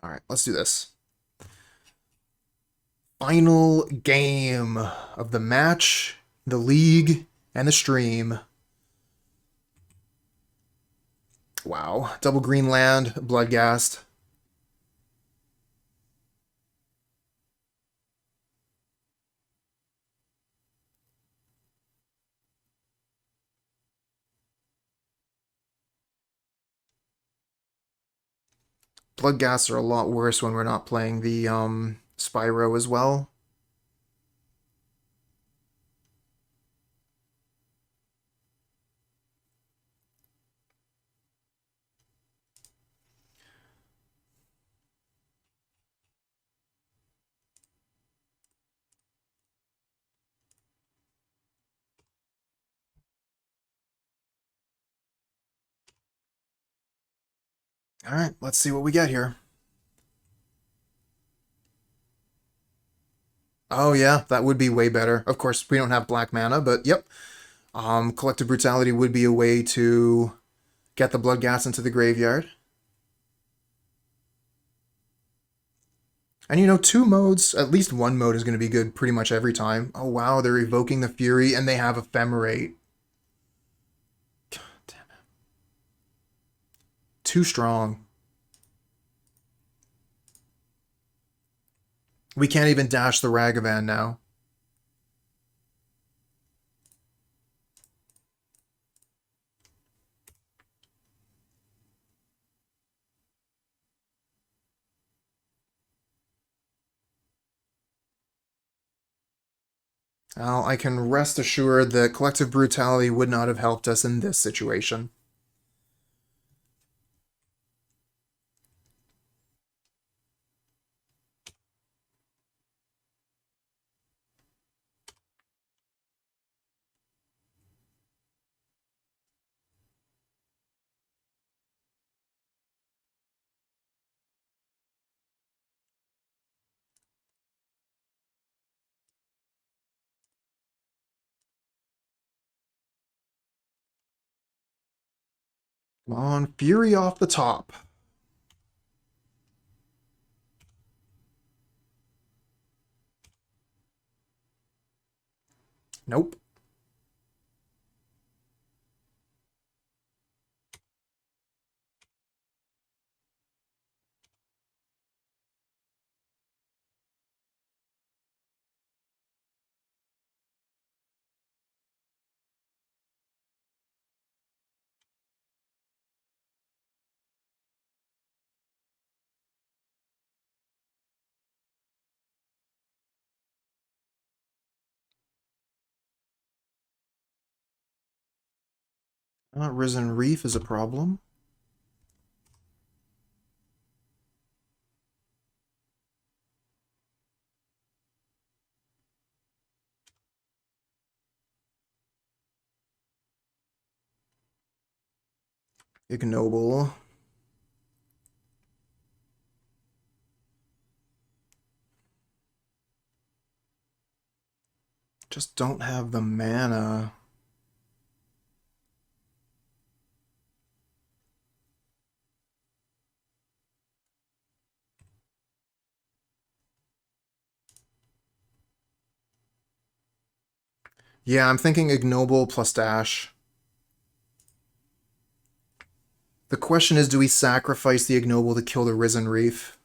All right, let's do this. Final game of the match, the league, and the stream. Wow. Double green land, Bloodghast. Bloodghasts are a lot worse when we're not playing the Spyro as well. All right, let's see what we get here. Oh yeah, that would be way better. Of course, we don't have black mana, but yep. Collective Brutality would be a way to get the Bloodghast into the graveyard. And you know, 2 modes, at least 1 mode is going to be good pretty much every time. Oh wow, they're evoking the Fury and they have Ephemerate. God damn it. Too strong. We can't even dash the Ragavan now. Well, I can rest assured that Collective Brutality would not have helped us in this situation. Come on, Fury off the top. Nope. Risen Reef is a problem. Ignoble. Just don't have the mana. Yeah, I'm thinking Ignoble plus Dash. The question is, do we sacrifice the Ignoble to kill the Risen Reef?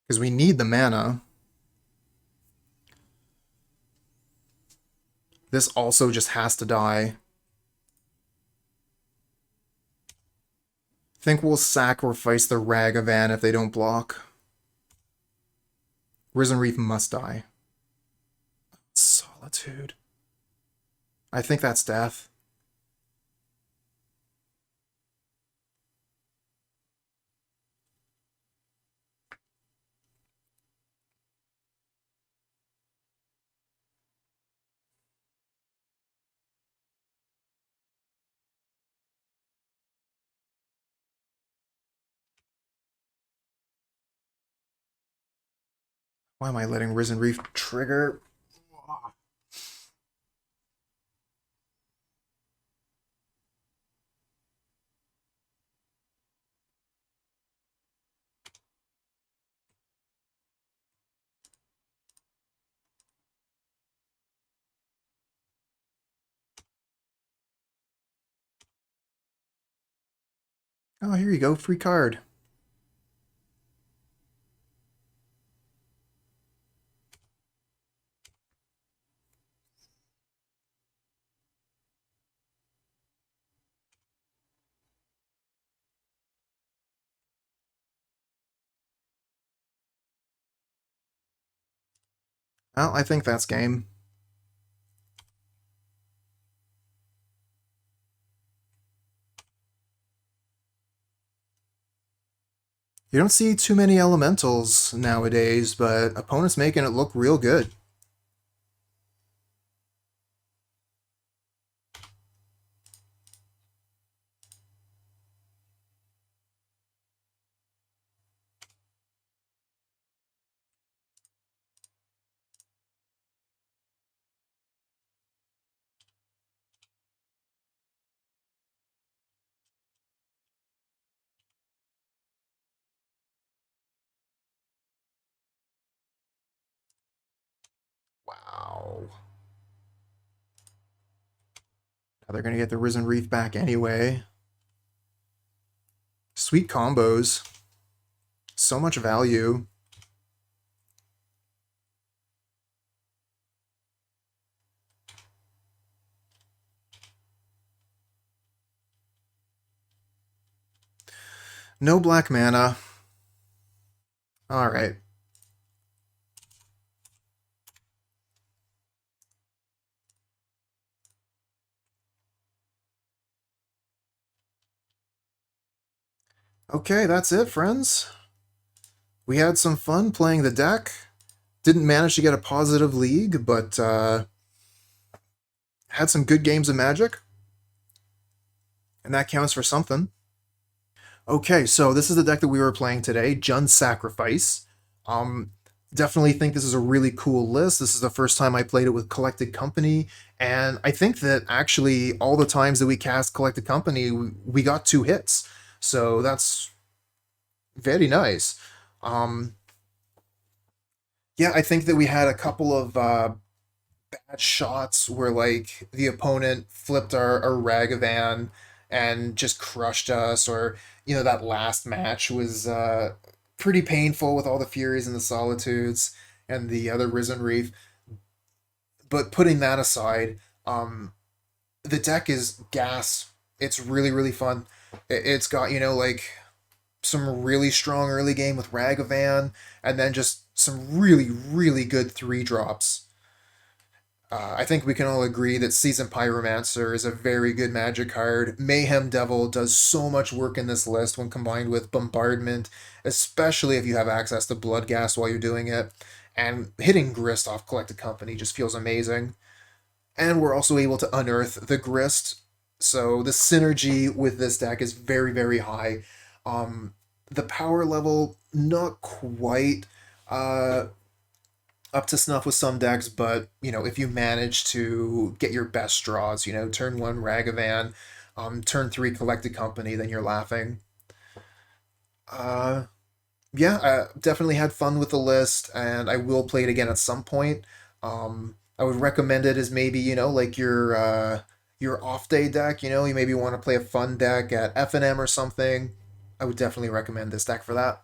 Because we need the mana. This also just has to die. Think we'll sacrifice the Ragavan if they don't block. Risen Reef must die. Solitude. I think that's death. Why am I letting Risen Reef trigger? Oh, here you go, free card. Well, I think that's game. You don't see too many elementals nowadays, but opponents making it look real good. Wow. Now they're going to get the Risen Reef back anyway. Sweet combos. So much value. No black mana. Alright. Okay, that's it, friends. We had some fun playing the deck. Didn't manage to get a positive league, but had some good games of Magic. And that counts for something. Okay, so this is the deck that we were playing today, Jund Sacrifice. Definitely think this is a really cool list. This is the first time I played it with Collected Company, and I think that actually all the times that we cast Collected Company, we got 2 hits. So that's very nice. Yeah, I think that we had a couple of bad shots where like the opponent flipped our Ragavan and just crushed us, or that last match was pretty painful with all the Furies and the Solitudes and the other Risen Reef. But putting that aside, the deck is gas. It's really, really fun. It's got, like some really strong early game with Ragavan, and then just some really, really good 3-drops. I think we can all agree that Seasoned Pyromancer is a very good Magic card. Mayhem Devil does so much work in this list when combined with Bombardment, especially if you have access to Bloodghast while you're doing it. and hitting Grist off Collected Company just feels amazing. And we're also able to unearth the Grist, so the synergy with this deck is very, very high. The power level, not quite uh, up to snuff with some decks, but if you manage to get your best draws, turn one Ragavan, turn three Collected Company, then you're laughing. Uh, yeah, I definitely had fun with the list, and I will play it again at some point. I would recommend it as maybe like your off day deck. You maybe want to play a fun deck at F and M or something. I would definitely recommend this deck for that.